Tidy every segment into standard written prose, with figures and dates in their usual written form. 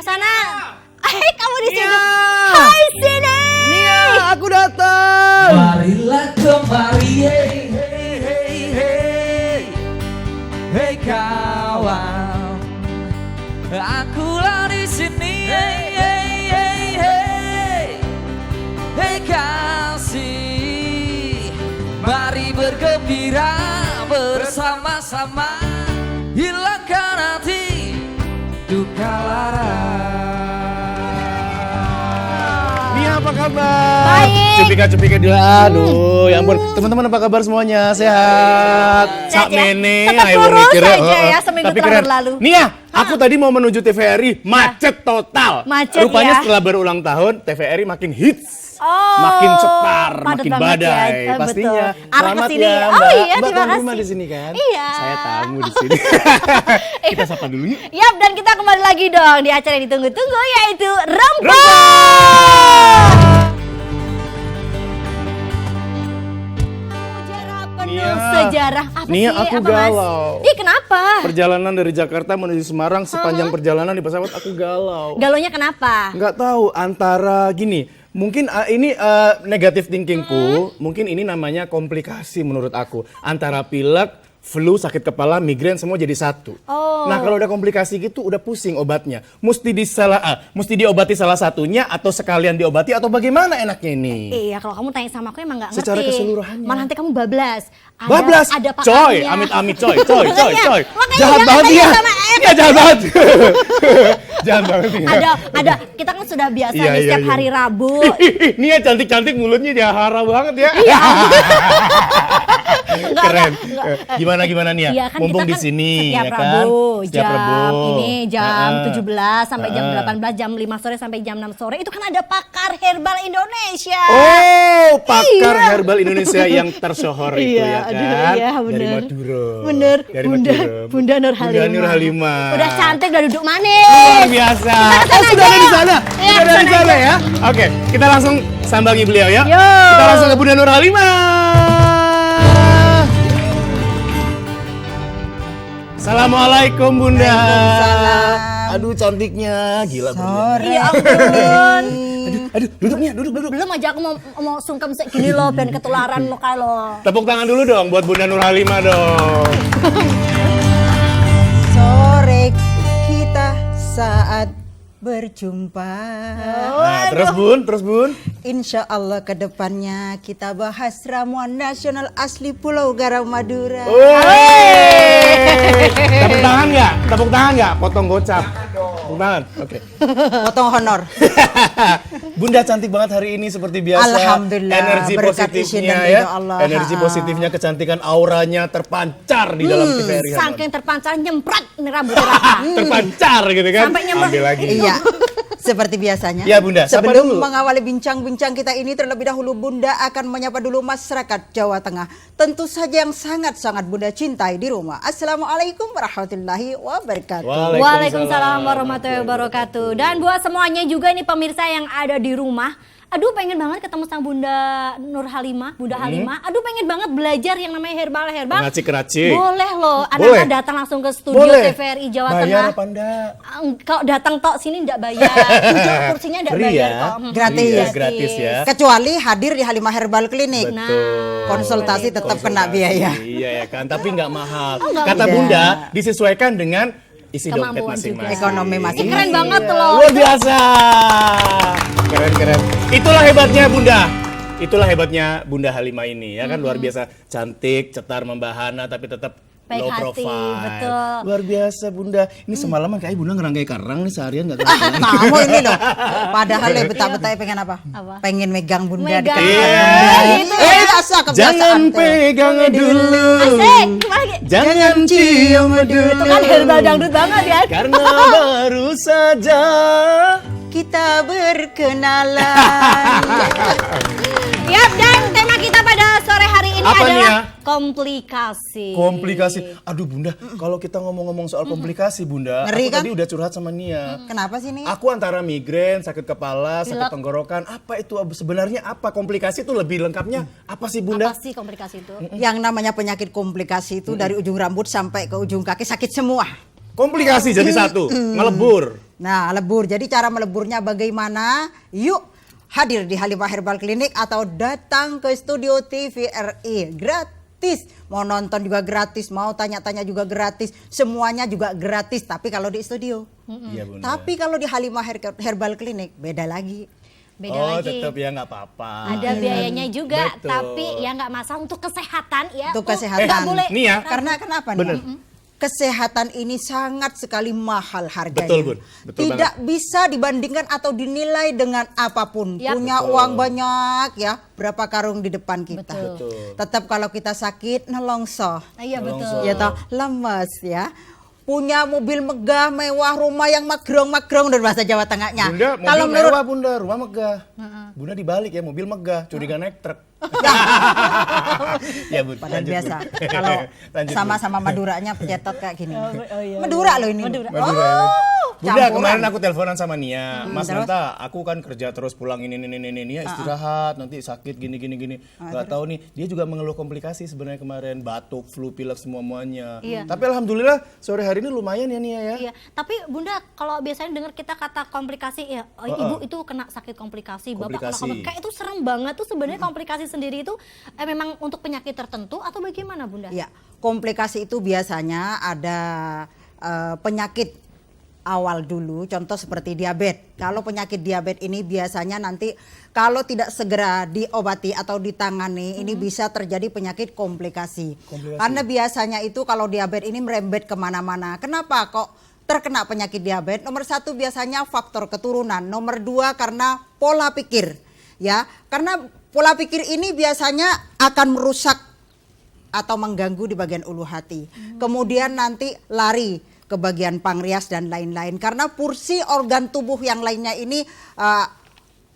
sana. Kamu di sini. Nia. Hai sini. Nia, aku datang. Marilah kemari, hey, hey, hey, hey, hey kawan, akulah di sini, hey, hey, hey, hey, hey kasih, mari bergembira bersama-sama, hilangkan hati duka lara. Nia, apa kabar? Baik. Cupika dulu. Aduh, ya ampun. Teman-teman apa kabar semuanya? Sehat? Sehat ya? Mene. Tetap ayo kurus mikirnya. aja ya, seminggu Tapi terakhir keren. lalu. Nia, aku tadi mau menuju TVRI, macet total. Macet Rupanya ya? setelah berulang tahun, TVRI makin hits. Oh, Makin cetar, padat makin banget ya. badai. Pastinya. Betul. Arah Selamat kesini. ya, Oh Mbak. iya, Mbak terima tuan rumah kasih. di sini kan? Iya. Saya tamu di sini. Kita sapa dulu yuk. Yap, dan kita kembali lagi dong di acara yang ditunggu-tunggu, yaitu Rempah. Sejarah penuh Nia. sejarah. Apa Nia, sih? aku Apa, Mas? galau. Ih, kenapa? Perjalanan dari Jakarta menuju Semarang, sepanjang perjalanan di pesawat aku galau. Galonya kenapa? Nggak tahu, antara gini, mungkin ini negative thinkingku, mungkin ini namanya komplikasi menurut aku. Antara pilek, flu, sakit kepala, migrain semua jadi satu. Oh. Nah kalau udah komplikasi gitu udah pusing obatnya. Mesti diobati salah satunya atau sekalian diobati atau bagaimana enaknya ini? Iya, kalau kamu tanya sama aku emang nggak ngerti. Secara keseluruhannya. Malah nanti kamu bablas. Bablas, Ada coy, pakarnya. amit-amit coy. Makanya Jahat jangan banget tanya ya. sama Em. Iya jahat banget. Jahat banget ya. Ada. Kita kan sudah biasa Iya, nih iya, setiap iya. hari Rabu. Ini ya cantik-cantik mulutnya jahara banget ya. Iya. Keren. Gimana nih ya? Iya kan Mumpung kita di sini setiap ya kan. Rabu, Setiap jam Rabu. ini jam 17 sampai jam Heeh. 18, jam 5 sore sampai jam 6 sore itu kan ada pakar herbal Indonesia. Oh, pakar Iya. herbal Indonesia yang tersohor itu Iya, ya aduh, kan. iya, Dari bener. Madura. Bener, Dari Bunda, Madura. Bunda Nur Halimah. Bunda Nur Halimah. Udah cantik, udah duduk Luar manis. biasa. Kita kesana Sudah ada aja. di sana. Iya, Sudah ada di kesana sana aja. ya. Oke, kita langsung sambangi beliau ya. Yo. Kita langsung ke Bunda Nur Halimah. Assalamualaikum Bunda. Waalaikumsalam. Aduh cantiknya, gila Bunda. Sore. Iya ampun. Aduh, duduk Nia, duduk. Belum aja aku mau sungkem segini loh, dan ketularan lo kalau. Tepuk tangan dulu dong buat Bunda Nur Halimah dong. Sore kita saat berjumpa. Nah, terus Bun. Insya Allah kedepannya kita bahas ramuan nasional asli Pulau Garam Madura. Tepuk tangan nggak? Potong gocap. Tepuk tangan. Oke. Potong honor. Bunda cantik banget hari ini seperti biasa. Alhamdulillah, Energi berkat positifnya izin dan ya. ridho Allah. Energi positifnya, kecantikan auranya terpancar di dalam TVRI. Saking terpancar nyemprat nih rambut Raka. Terpancar gitu kan. Sampai nyemprot. Ambil lagi. Iya. Seperti biasanya. Ya, Bunda, sapa Sebelum dulu. mengawali bincang-bincang kita ini, terlebih dahulu Bunda akan menyapa dulu masyarakat Jawa Tengah. Tentu saja yang sangat-sangat Bunda cintai di rumah. Assalamualaikum warahmatullahi wabarakatuh. Waalaikumsalam warahmatullahi wabarakatuh. Dan buat semuanya juga nih pemirsa yang ada di rumah, aduh pengen banget ketemu sama Bunda Nur Halimah, Bunda Halimah. Aduh pengen banget belajar yang namanya herbal-herbal. Keracik-keracik. Boleh loh, Boleh. Anda datang langsung ke studio Boleh. TVRI Jawa Bayar Tengah. apa enggak? Kalau datang tok sini enggak bayar. Duduk kursinya enggak Free bayar ya? kok. Gratis. Iya, gratis ya. Kecuali hadir di Halimah Herbal Clinic. Betul. Konsultasi tetap kena biaya. Iya ya kan, tapi nggak mahal. nggak Kata mahal. Bunda disesuaikan dengan isi dompet Kemampuan masing-masing. juga. Ekonomi Ih, masing-masing. keren banget loh. Luar biasa. Keren. Itulah hebatnya Bunda. Itulah hebatnya Bunda Halimah ini ya kan, luar biasa cantik, cetar membahana tapi tetap Baik low hati, profile. betul. Luar biasa Bunda. Ini semalaman kayak Bunda ngerangkai karang nih seharian nggak Kamu ini loh. Padahal ya betah-betah pengen apa? Apa? Pengen megang Bunda Megang. dekat Iya. Bunda. Biasa kebiasaan. Jangan teh. pegang dulu. Asik, gimana? Jangan cium dulu. Itu kan herbal dangdut banget ya. Karena baru saja. Kita berkenalan. Yap, dan tema kita pada sore hari ini Apa nih adalah ya? komplikasi. Komplikasi. Aduh Bunda, kalau kita ngomong-ngomong soal komplikasi Bunda, Ngeri aku kan? tadi udah curhat sama Nia. Kenapa sih nih? Aku antara migrain, sakit kepala, sakit Pilek. tenggorokan, apa itu sebenarnya apa komplikasi itu lebih lengkapnya? Apa sih Bunda? Apa sih komplikasi itu? Yang namanya penyakit komplikasi itu dari ujung rambut sampai ke ujung kaki sakit semua. Komplikasi jadi satu, ngelebur. Nah, lebur. Jadi cara meleburnya bagaimana? Yuk hadir di Halimah Herbal Clinic atau datang ke studio TVRI gratis. Mau nonton juga gratis, mau tanya-tanya juga gratis, semuanya juga gratis. Tapi kalau di studio. Iya, Bunda. Tapi kalau di Halimah Herbal Clinic beda lagi. Beda lagi. Tetap ya nggak apa-apa. Ada biayanya juga, Betul. tapi ya nggak masalah untuk kesehatan ya. Untuk Oh, kesehatan. nggak boleh. Nih ya. Karena kenapa nih? Bener. Kesehatan ini sangat sekali mahal harganya. Betul, Bun. Betul Tidak bisa dibandingkan atau dinilai dengan apapun. Yap. Punya Betul. uang banyak ya, berapa karung di depan kita. Betul. Tetap kalau kita sakit nelongso. Iya betul. Nolongso. Ya toh, lemes ya. Punya mobil megah, mewah, rumah yang magrong-magrong dari bahasa Jawa Tengahnya. Bunda, mobil Kalau menurut mewah Bunda, rumah megah. Bunda dibalik ya, mobil megah, curiga naik truk. Ya Bun, padahal lanjut, biasa. Bun. Kalau Lanjut, Bun. sama-sama Maduranya pencetot kayak gini. iya. Madura loh ini. Madura. Madura, ya, Bun. Bunda, campuran. kemarin aku teleponan sama Nia. Mas terus? Nanta, aku kan kerja terus pulang ini Nia istirahat, nanti sakit gini. Gak tahu nih, dia juga mengeluh komplikasi sebenarnya kemarin, batuk, flu, pilek semuanya. Iya. Tapi alhamdulillah sore hari ini lumayan ya Nia ya. Iya, tapi Bunda kalau biasanya dengar kita kata komplikasi ya, ibu itu kena sakit komplikasi, bapak kena Komplikasi. komplikasi. Kayak itu serem banget tuh sebenarnya komplikasi sendiri itu memang untuk penyakit tertentu atau bagaimana Bunda? Ya, komplikasi itu biasanya ada penyakit awal dulu, contoh seperti diabetes. Kalau penyakit diabetes ini biasanya nanti kalau tidak segera diobati atau ditangani, ini bisa terjadi penyakit komplikasi. Karena biasanya itu kalau diabetes ini merembet kemana-mana. Kenapa kok terkena penyakit diabetes? Nomor satu biasanya faktor keturunan. Nomor dua karena pola pikir. Ya, karena pola pikir ini biasanya akan merusak atau mengganggu di bagian ulu hati. Kemudian nanti lari ke bagian pankreas dan lain-lain. Karena porsi organ tubuh yang lainnya ini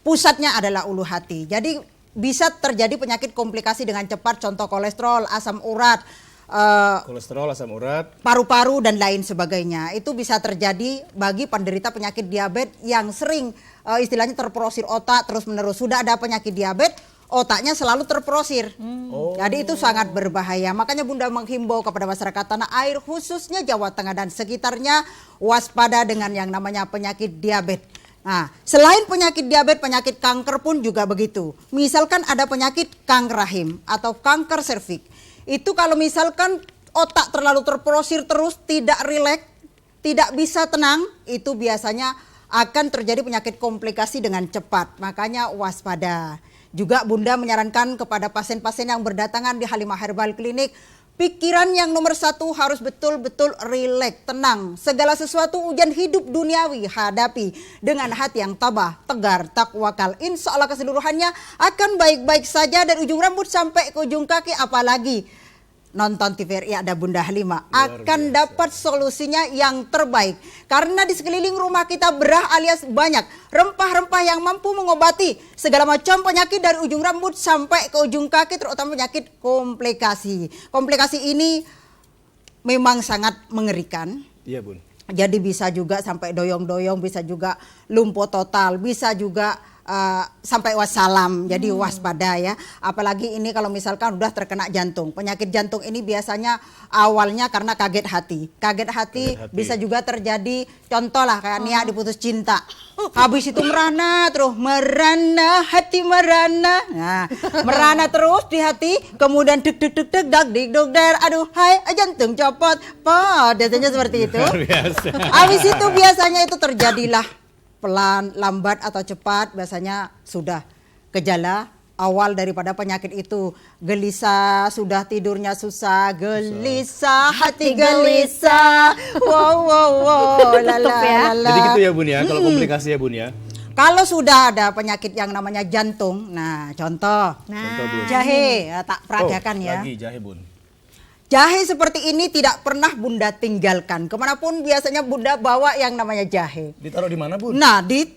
pusatnya adalah ulu hati. Jadi bisa terjadi penyakit komplikasi dengan cepat, contoh kolesterol, asam urat, Kolesterol, asam urat. paru-paru dan lain sebagainya. Itu bisa terjadi bagi penderita penyakit diabetes yang sering istilahnya terprosir otak terus menerus. Sudah ada penyakit diabetes, otaknya selalu terprosir. Jadi itu sangat berbahaya. Makanya Bunda menghimbau kepada masyarakat tanah air khususnya Jawa Tengah dan sekitarnya waspada dengan yang namanya penyakit diabetes. Nah, selain penyakit diabetes, penyakit kanker pun juga begitu. Misalkan ada penyakit kanker rahim atau kanker serviks. Itu kalau misalkan otak terlalu terprosir terus, tidak rileks, tidak bisa tenang, itu biasanya akan terjadi penyakit komplikasi dengan cepat. Makanya waspada. Juga Bunda menyarankan kepada pasien-pasien yang berdatangan di Halimah Herbal Clinic, pikiran yang nomor satu harus betul-betul rileks, tenang. Segala sesuatu ujian hidup duniawi hadapi dengan hati yang tabah, tegar, takwakal. Insya Allah keseluruhannya akan baik-baik saja dari ujung rambut sampai ke ujung kaki. Apalagi nonton TVRI ada Bunda Halimah akan dapat solusinya yang terbaik. Karena di sekeliling rumah kita berah alias banyak rempah-rempah yang mampu mengobati segala macam penyakit dari ujung rambut sampai ke ujung kaki, terutama penyakit komplikasi. Komplikasi ini memang sangat mengerikan. Iya Bun. Jadi bisa juga sampai doyong-doyong, bisa juga lumpuh total, bisa juga sampai wassalam. Jadi waspada ya. Apalagi ini kalau misalkan udah terkena jantung. Penyakit jantung ini biasanya awalnya karena kaget hati. Kaget hati bisa juga terjadi, contoh lah kayak Nia diputus cinta. Habis itu merana terus, merana hati merana. Nah, merana terus di hati, kemudian deg deg deg deg dag dig dog der. Aduh, hai jantung copot. Biasanya seperti itu. Luar biasa. Habis itu biasanya itu terjadilah pelan, lambat atau cepat, biasanya sudah gejala awal daripada penyakit itu. Gelisah, sudah tidurnya susah, gelisah, hati gelisah. Wow, Tutup ya. Jadi gitu ya Bun ya, kalau komplikasi ya Bun ya. Kalau sudah ada penyakit yang namanya jantung, nah contoh Contoh, Bun. jahe, tak peragakan ya. Lagi jahe Bun. Jahe seperti ini tidak pernah Bunda tinggalkan. Kemanapun biasanya Bunda bawa yang namanya jahe. Ditaruh di mana Bun? Nah, di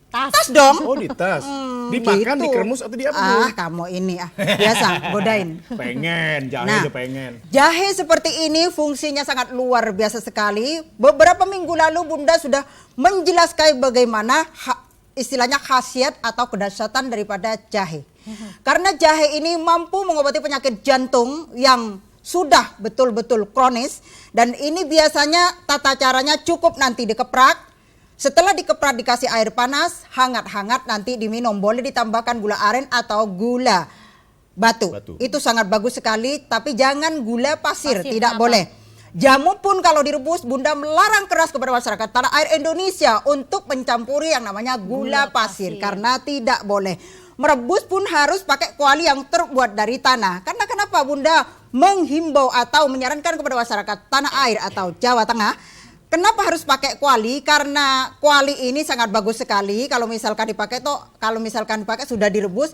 tas dong. Oh di tas. Dimakan, Gitu. dikeremus atau di apa Bun? Kamu ini biasa godain. Pengen, jahe Nah, udah pengen. jahe seperti ini fungsinya sangat luar biasa sekali. Beberapa minggu lalu Bunda sudah menjelaskan bagaimana istilahnya khasiat atau kedahsyatan daripada jahe. Karena jahe ini mampu mengobati penyakit jantung yang sudah betul-betul kronis, dan ini biasanya tata caranya cukup nanti dikeprak, Setelah dikeprat dikasih air panas, hangat-hangat nanti diminum. Boleh ditambahkan gula aren atau gula batu. Itu sangat bagus sekali, tapi jangan gula pasir tidak kenapa? boleh. Jamu pun kalau direbus, Bunda melarang keras kepada masyarakat tanah air Indonesia untuk mencampuri yang namanya gula pasir karena tidak boleh. Merebus pun harus pakai kuali yang terbuat dari tanah. Karena kenapa Bunda menghimbau atau menyarankan kepada masyarakat tanah air atau Jawa Tengah? Kenapa harus pakai kuali? Karena kuali ini sangat bagus sekali. Kalau misalkan dipakai sudah direbus,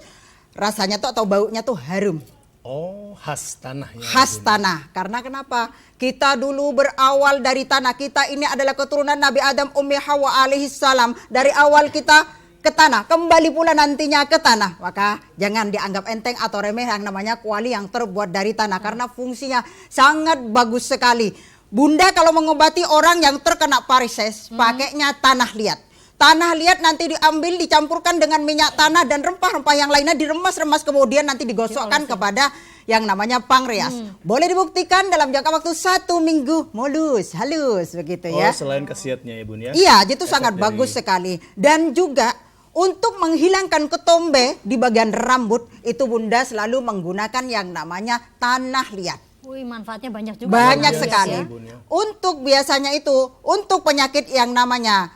rasanya tuh atau baunya tuh harum. Oh, khas tanah ya. Khas tanah. Karena kenapa? Kita dulu berawal dari tanah. Kita ini adalah keturunan Nabi Adam, Ummi Hawa alaihissalam. Dari awal kita ke tanah, kembali pula nantinya ke tanah. Maka jangan dianggap enteng atau remeh yang namanya kuali yang terbuat dari tanah. Karena fungsinya sangat bagus sekali. Bunda kalau mengobati orang yang terkena varises, pakainya tanah liat. Tanah liat nanti diambil, dicampurkan dengan minyak tanah dan rempah-rempah yang lainnya, diremas-remas kemudian nanti digosokkan kepada yang namanya pankreas. Boleh dibuktikan dalam jangka waktu 1 minggu, mulus, halus begitu ya. Oh, selain khasiatnya ya Bun ya. Iya, itu sangat bagus sekali. Dan juga untuk menghilangkan ketombe di bagian rambut, itu Bunda selalu menggunakan yang namanya tanah liat. Wih, manfaatnya banyak juga. Banyak ya, sekali. ya. Untuk biasanya itu, untuk penyakit yang namanya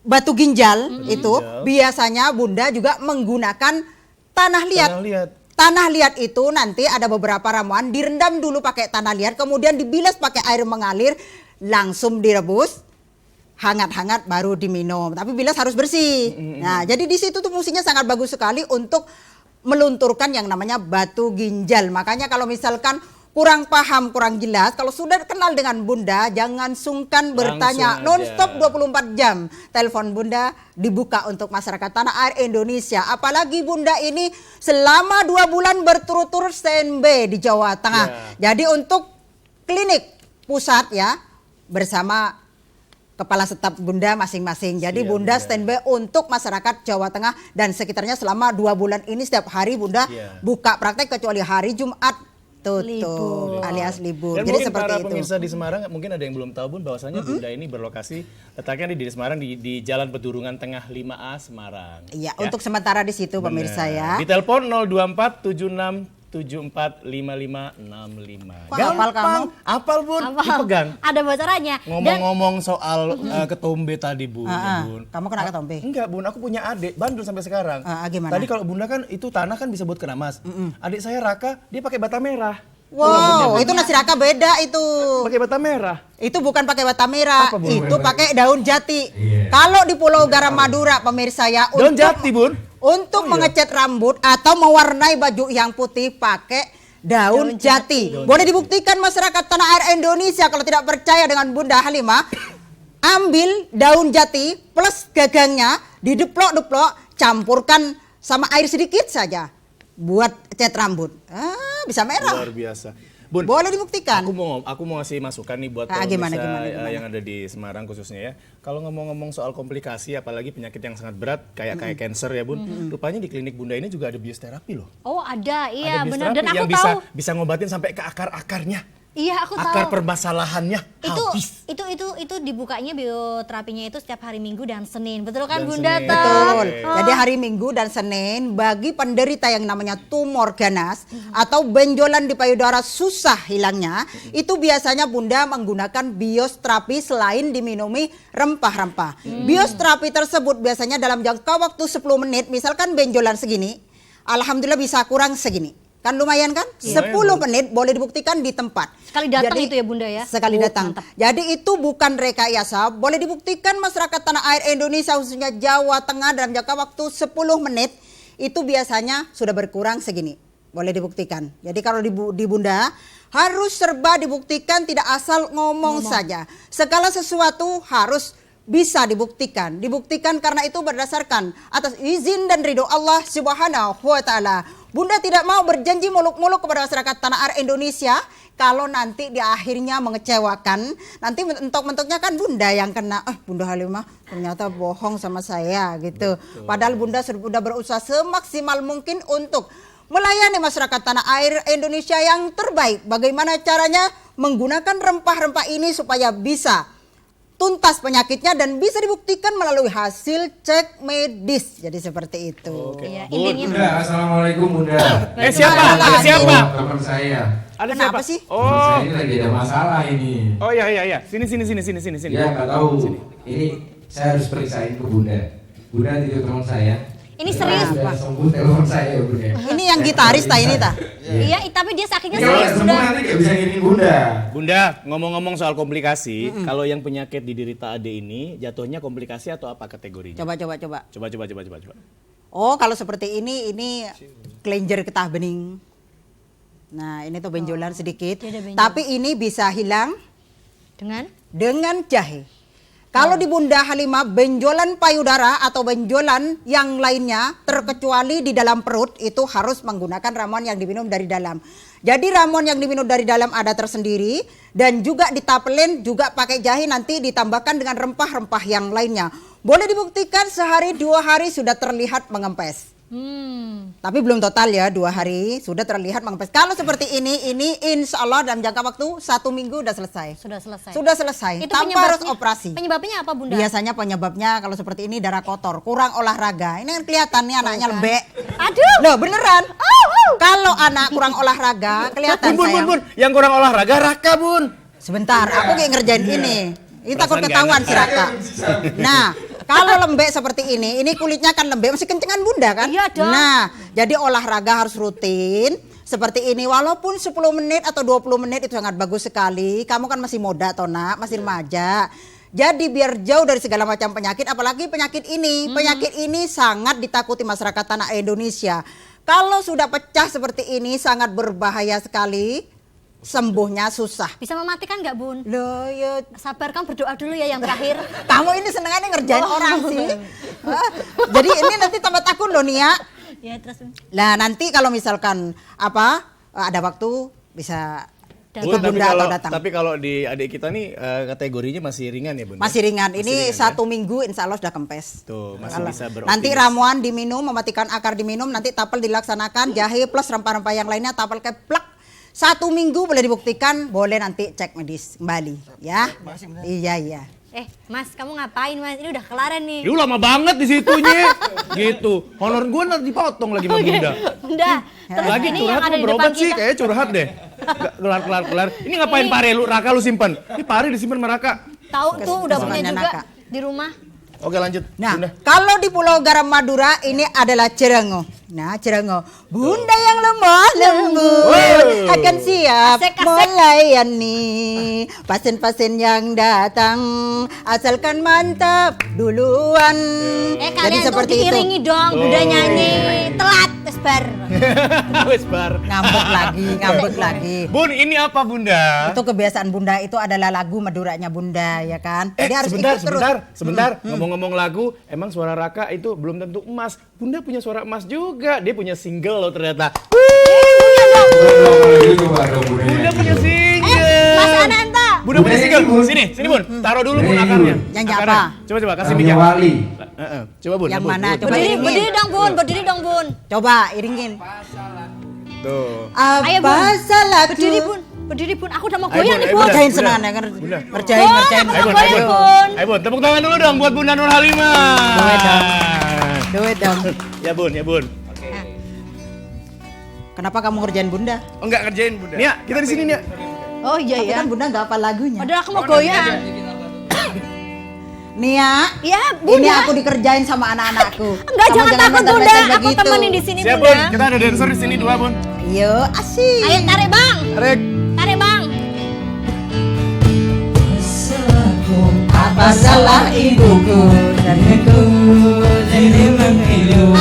batu ginjal itu biasanya Bunda juga menggunakan tanah liat. Tanah liat itu nanti ada beberapa ramuan, direndam dulu pakai tanah liat, kemudian dibilas pakai air mengalir, langsung direbus, hangat-hangat baru diminum. Tapi bilas harus bersih. Nah, jadi di situ tuh fungsinya sangat bagus sekali untuk melunturkan yang namanya batu ginjal. Makanya kalau misalkan kurang paham, kurang jelas, kalau sudah kenal dengan Bunda, jangan sungkan bertanya. Non-stop 24 jam. Telepon Bunda dibuka untuk masyarakat tanah air Indonesia. Apalagi Bunda ini selama 2 bulan berturut-turut standby di Jawa Tengah. Jadi untuk klinik pusat ya, bersama kepala staf Bunda masing-masing. Jadi Bunda standby untuk masyarakat Jawa Tengah dan sekitarnya selama 2 bulan ini setiap hari Bunda buka praktek kecuali hari Jumat tutup alias libur. Dan jadi mungkin seperti para itu. pemirsa di Semarang mungkin ada yang belum tahu Bun bahwasanya Bunda ini berlokasi letaknya di Semarang di Jalan Pedurungan Tengah 5A Semarang. Iya, untuk sementara di situ pemirsa ya. Di telepon 024 76 745565. Hafal kamu? Apal Bun, dipegang. Ada bocorannya. Ngomong-ngomong soal ketombe tadi Bun, Bun. Kamu kena ketombe? Enggak Bun, aku punya adik bandel sampai sekarang. Gimana? Tadi kalau Bunda kan itu tanah kan bisa buat keramas. Adik saya Raka dia pakai bata merah. Wow, itu nasi raka beda itu. Pakai bata merah. Itu bukan pakai bata merah, Apa, Bun? itu pakai daun jati. Kalau di Pulau Garam Madura pemirsa ya, Daun jati Bun. Untuk mengecat rambut atau mewarnai baju yang putih pakai daun jati. Boleh dibuktikan masyarakat tanah air Indonesia kalau tidak percaya dengan Bunda Halimah. Ambil daun jati plus gagangnya, dideplok-deplok, campurkan sama air sedikit saja buat cat rambut. Bisa merah. Luar biasa. Bun, boleh dibuktikan. Aku mau ngasih masukan nih buat gimana? yang ada di Semarang khususnya ya. Kalau ngomong-ngomong soal komplikasi apalagi penyakit yang sangat berat kayak cancer ya Bun. Rupanya di klinik Bunda ini juga ada biosterapi loh. Oh, ada. Iya, ada benar. Dan aku yang tahu bisa ngobatin sampai ke akar-akarnya. Iya, aku tahu. Akar permasalahannya habis. Itu dibukanya bioterapinya itu setiap hari Minggu dan Senin. Betul kan Bunda? Betul. Jadi hari Minggu dan Senin bagi penderita yang namanya tumor ganas atau benjolan di payudara susah hilangnya, itu biasanya Bunda menggunakan biosterapi selain diminumi rempah-rempah. Biosterapi tersebut biasanya dalam jangka waktu 10 menit, misalkan benjolan segini, alhamdulillah bisa kurang segini. Kan lumayan kan? 10 menit boleh dibuktikan di tempat. Sekali datang itu ya Bunda ya? Sekali datang. Mantap. Jadi itu bukan rekayasa, boleh dibuktikan masyarakat tanah air Indonesia khususnya Jawa Tengah dalam jangka waktu 10 menit itu biasanya sudah berkurang segini. Boleh dibuktikan. Jadi kalau di Bunda harus serba dibuktikan, tidak asal ngomong saja. Segala sesuatu harus bisa dibuktikan. Dibuktikan karena itu berdasarkan atas izin dan ridho Allah Subhanahu wa taala. Bunda tidak mau berjanji muluk-muluk kepada masyarakat tanah air Indonesia kalau nanti di akhirnya mengecewakan. Nanti mentok-mentoknya kan Bunda yang kena. Bunda Halimah ternyata bohong sama saya gitu. Betul. Padahal Bunda sudah berusaha semaksimal mungkin untuk melayani masyarakat tanah air Indonesia yang terbaik. Bagaimana caranya menggunakan rempah-rempah ini supaya bisa tuntas penyakitnya dan bisa dibuktikan melalui hasil cek medis. Jadi seperti itu. Iya, Bun. intinya Bunda, assalamualaikum Bunda. Siapa? Ada siapa? Teman saya. Ada Kenapa siapa? sih? Teman Oh. saya ini lagi ada masalah ini. Oh iya. Sini. Ya nggak tahu. Ini saya harus periksain ke Bunda. Bunda titip teman saya. ini serius, Sudah Pak. sembuh telepon saya ya Bunda. Ini yang gitaris ta ini ta? Iya, tapi dia sakitnya Ini kalau serius nggak sembuh sudah. nanti nggak bisa ngirimin Bunda. Bunda, ngomong-ngomong soal komplikasi, kalau yang penyakit diderita Ade ini jatuhnya komplikasi atau apa kategorinya? Coba. Coba. Oh, kalau seperti ini kelenjer getah bening. Nah, ini tuh benjolan sedikit. Dia ada benjol. Tapi ini bisa hilang Dengan jahe. Kalau di Bunda Halimah, benjolan payudara atau benjolan yang lainnya terkecuali di dalam perut itu harus menggunakan ramuan yang diminum dari dalam. Jadi ramuan yang diminum dari dalam ada tersendiri dan juga ditapelin juga pakai jahe nanti ditambahkan dengan rempah-rempah yang lainnya. Boleh dibuktikan sehari 2 hari sudah terlihat mengempes. Tapi belum total ya 2 hari sudah terlihat mengempes. Kalau seperti ini insya Allah dalam jangka waktu 1 minggu udah selesai. Sudah selesai. Itu Tanpa harus operasi. Penyebabnya apa, Bunda? Biasanya penyebabnya kalau seperti ini darah kotor, kurang olahraga. Ini kan kelihatan nih anaknya kan? lembek. Aduh. Loh beneran. Kalau anak kurang olahraga kelihatan sayang. Bun. Yang kurang olahraga Raka, Bun. Sebentar, aku kayak ngerjain ini. Ini takut Perasaan ketahuan gak si Raka. Nah, kalau lembek seperti ini kulitnya kan lembek, masih kencengan Bunda kan? Iya dong. Nah, jadi olahraga harus rutin. Seperti ini, walaupun 10 menit atau 20 menit itu sangat bagus sekali. Kamu kan masih muda toh nak, masih remaja. Jadi biar jauh dari segala macam penyakit, apalagi penyakit ini. Penyakit ini sangat ditakuti masyarakat tanah Indonesia. Kalau sudah pecah seperti ini sangat berbahaya sekali. Sembuhnya susah. Bisa mematikan nggak, Bun? Loh ya Sabar, kamu berdoa dulu ya yang terakhir. kamu ini senengannya ngerjain orang sih. Hah? Jadi ini nanti tempat aku loh Nia. Ya, terus. Nah nanti kalau misalkan ada waktu bisa Datang. ikut Bunda atau datang. Tapi kalau di adik kita nih kategorinya masih ringan ya, Bun? Masih ringan. Ini ringan, 1 minggu insya Allah sudah kempes. Tuh, masih Kalau bisa beroptimis. nanti ramuan diminum, mematikan akar diminum, nanti tapel dilaksanakan, jahe plus rempah-rempah yang lainnya, tapel keplak. 1 minggu boleh dibuktikan, boleh nanti cek medis kembali ya. Iya. Mas, kamu ngapain, Mas? Ini udah kelaran nih. Lu lama banget di situnya. Gitu. Honor gue nanti dipotong lagi sama Bunda. Bunda, terus Lagi ini yang curhat ada lu di berobat depan sih, kita. kayaknya curhat deh. Gak kelar. Ini ngapain pare lu, Raka lu simpen? Ini pare disimpan sama Raka. Tahu tuh udah punya Kesusahannya juga Naka. di rumah. Oke lanjut, Nah, Bunda. kalau di Pulau Garam Madura ini adalah cerengo. Nah, cerengo. Bunda yang lemah lembut Wow. akan siap Asik. melayani pasien-pasien yang datang asalkan mantap duluan. Jadi Kalian tuh seperti itu. diiringi dong, Bunda nyanyi. Telat, Esper. Wes bar. Ngambek lagi. Bun, ini apa Bunda? Itu kebiasaan Bunda itu adalah lagu Maduranya Bunda ya kan. Jadi harus ikut terus. sebentar. Ngomong-ngomong lagu, emang suara Raka itu belum tentu emas. Bunda punya suara emas juga. Dia punya single loh ternyata. Bunda punya single. Mas Ananta. Bunda punya single. Sini Bun. Taruh dulu Bun akarnya. Nyanyi Akarnya. apa? Coba kasih Namanya mic. Wali. Coba Bun. Yang Bun, mana? Bun. Coba iringin. Berdiri dong, Bun. Coba iringin. Tuh. Ayo, Apa Bun. salahku? Berdiri, Bun. Aku udah mau Ayo, goyang Bun, nih, ayo, Bun. Bunda. Ngerjain senang ya, Bunda. ngerjain. Bun, Ayo aku Bun, mau ayo goyang, Bun. Bun. Ayo Bun, tepuk tangan dulu dong buat Bunda Nur Halimah. Do it dong. Ya Bun. Kenapa kamu ngerjain Bunda? Oh enggak ngerjain Bunda. Nia, kita di sini Nia. Oh iya Tapi ya. kan Bunda nggak apa lagunya. Padahal aku mau goyang. Nia, Ya, ini Bunda. aku dikerjain sama anak-anakku. Enggak, Kamu jangan takut, Bunda. mental-mental Aku begitu. temenin di sini, Siap Bunda. Bun, kita ada dancer di sini 2 Bun. Yo, asik. Ayo tarik, Bang. Tarik. Tarik, Bang. Apa salah ibuku dan Aku jadi menghidup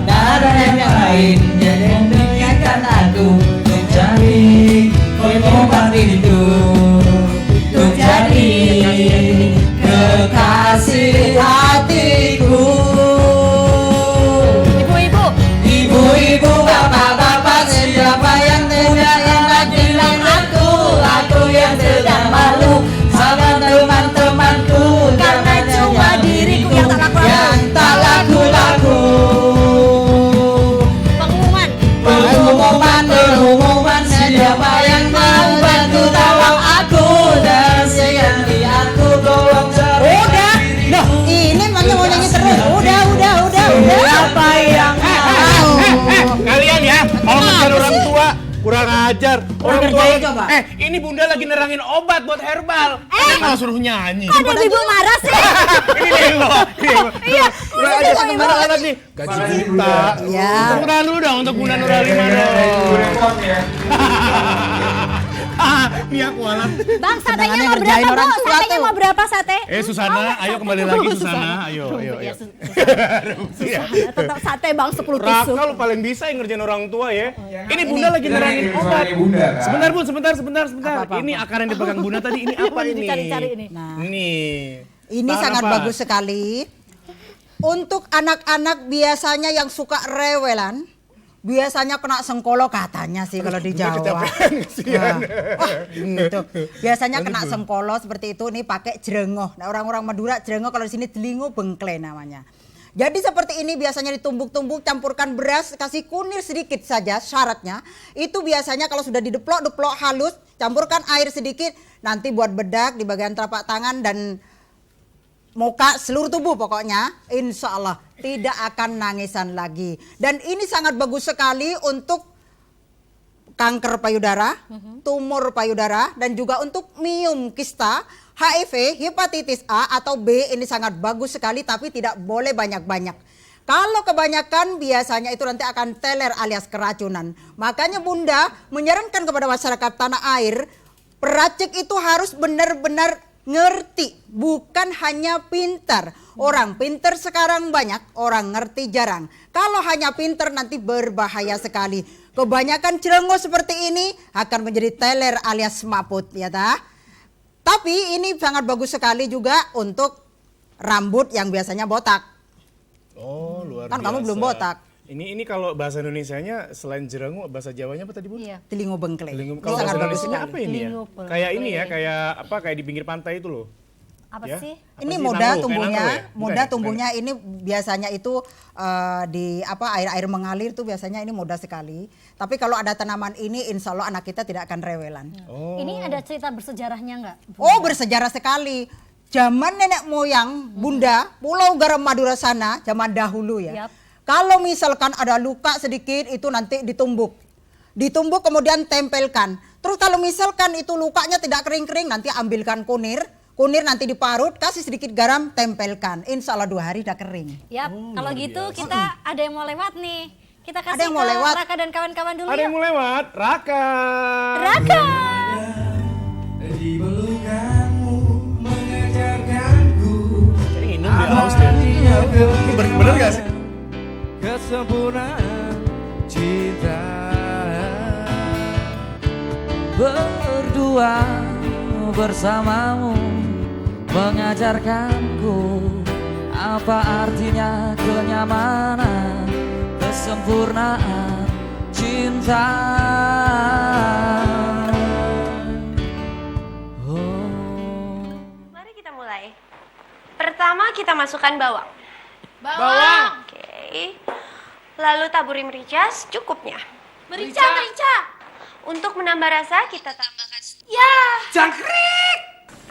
Ada yang lain yang mengingatkan aku Untuk cari obat itu Untuk jadi kekasih hatiku Ibu-ibu. Ibu-ibu, bapak-bapak, siapa yang tidak enak bilang aku yang sedang malu sama teman-temanku Karena cuma ajar. Orang tua kerjain coba. ini Bunda lagi nerangin obat buat herbal. Malah suruh nyanyi. Ada ibu marah sih. Ini nih lo. Iya, Udah aja kemana anak nih? Gaji kita. Iya. Tepuk tangan dulu dong untuk Bunda Nurhalimah dong. Repot ya. Iya kualat. Bang, satenya Senangannya mau ngerjain berapa, orang Bu? tua Satenya tuh. mau berapa sate? Susana, ayo kembali lagi Susana. Ayo. Ya, Iya. tetap sate Bang 10 tusuk. Raka lu paling bisa yang ngerjain orang tua ya. Ini Bunda lagi nerangin Ini obat. suaranya Bunda, kan? Sebentar Bun, sebentar. Apa? Ini akar yang dipegang Bunda tadi, ini apa ini? Dicari-cari ini. Nah. Nih. Ini Tahan sangat nafas. bagus sekali. Untuk anak-anak biasanya yang suka rewelan, biasanya kena sengkolo katanya sih kalau di Jawa. kecapean, kesian. Wah, ini tuh. Biasanya kena sengkolo seperti itu nih pakai jerengoh. Nah, orang-orang Madura jerengoh, kalau di sini delingo bengkle namanya. Jadi seperti ini biasanya ditumbuk-tumbuk, campurkan beras, kasih kunir sedikit saja syaratnya. Itu biasanya kalau sudah dideplok halus, campurkan air sedikit, nanti buat bedak di bagian telapak tangan dan muka, seluruh tubuh pokoknya, insya Allah tidak akan nangisan lagi. Dan ini sangat bagus sekali untuk kanker payudara, tumor payudara, dan juga untuk miom kista, HIV, hepatitis A atau B. Ini sangat bagus sekali, tapi tidak boleh banyak-banyak. Kalau kebanyakan biasanya itu nanti akan teler alias keracunan. Makanya Bunda menyarankan kepada masyarakat tanah air, peracik itu harus benar-benar ngerti, bukan hanya pintar. Orang pintar sekarang banyak, orang ngerti jarang. Kalau hanya pintar nanti berbahaya sekali. Kebanyakan cerengo seperti ini akan menjadi teler alias maput, ya ta? Tapi ini sangat bagus sekali juga untuk rambut yang biasanya botak. Oh, luar Kan biasa. kamu belum botak. Ini kalau bahasa Indonesianya selain jerengu, bahasa Jawanya apa tadi, Bu? Iya. Telingo bengklek. Telingo. Ini Kalau bahasa sangat bagus Indonesianya sekali. apa ini ya? Telingo bengklek. Kayak ini ya, kayak di pinggir pantai itu loh. Apa Ya? sih? Ini Apa sih? muda Nangro, kayak tumbuhnya, nangro ya? Bukan muda ya? tumbuhnya ini biasanya itu di air mengalir tuh biasanya ini mudah sekali. Tapi kalau ada tanaman ini, insya Allah anak kita tidak akan rewelan. Oh. Ini ada cerita bersejarahnya nggak? Oh, bersejarah sekali. Zaman nenek moyang Bunda, Pulau Garam Madura sana, zaman dahulu ya. Yap. Kalau misalkan ada luka sedikit itu nanti ditumbuk. Ditumbuk kemudian tempelkan. Terus kalau misalkan itu lukanya tidak kering-kering, nanti ambilkan kunir. Kunir nanti diparut, kasih sedikit garam, tempelkan. Insya Allah 2 hari udah kering. Yap, kalau gitu kita ada yang mau lewat nih. Kita kasih Ada yang mau ke lewat. Raka dan kawan-kawan dulu Ada yang yuk. mau lewat, Raka. Raka. Di pelukanmu mengajarkanku. Ini minum dia haus deh. Ini bener gak sih? Kesempurnaan cinta berdua bersamamu mengajarkanku apa artinya kenyamanan, kesempurnaan cinta. Mari kita mulai. Pertama kita masukkan bawang. Bawang. Oke. Lalu taburi merica secukupnya. Merica. Untuk menambah rasa kita tambahkan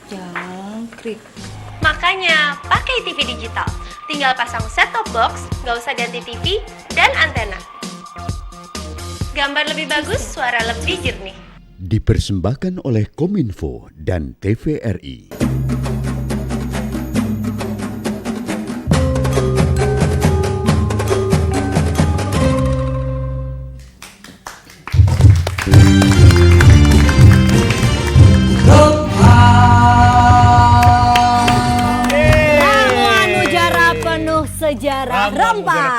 Jangkrik. Makanya pakai TV digital. Tinggal pasang set-top box, nggak usah ganti TV dan antena. Gambar lebih bagus, suara lebih jernih. Dipersembahkan oleh Kominfo dan TVRI. Ramuan penuh sejarah rempah.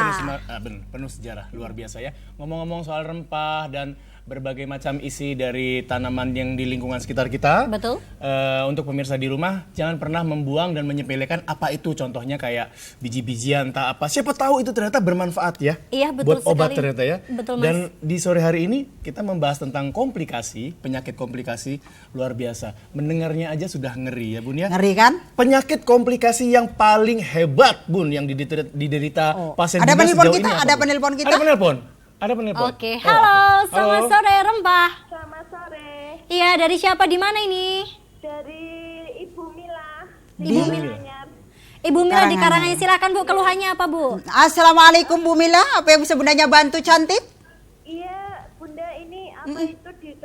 Penuh sejarah, luar biasa ya. Ngomong-ngomong soal rempah dan berbagai macam isi dari tanaman yang di lingkungan sekitar kita. Betul. Untuk pemirsa di rumah, jangan pernah membuang dan menyepelekan apa itu. Contohnya kayak biji-bijian, tak apa. Siapa tahu itu ternyata bermanfaat ya. Iya, betul buat obat sekali. ternyata ya. Betul, Mas. Dan di sore hari ini kita membahas tentang komplikasi, penyakit komplikasi luar biasa. Mendengarnya aja sudah ngeri ya Bun ya. Ngeri kan? Penyakit komplikasi yang paling hebat Bun yang diderita pasien Ada Bunda penelpon sejauh kita? ini apa, Ada Bun? penelpon kita? Ada penelpon. Ada penelpon. Oke, Oh, halo, oke. selamat sore rempah. Selamat sore, Iya, dari siapa di mana ini? dari Ibu Mila Di- Karanganyar. Ibu Mila di Karanganyar. Karanganyar, silakan Bu, keluhannya apa Bu? Assalamualaikum Bu Mila, apa yang bisa Bundanya bantu cantik? Iya, Bunda ini apa itu di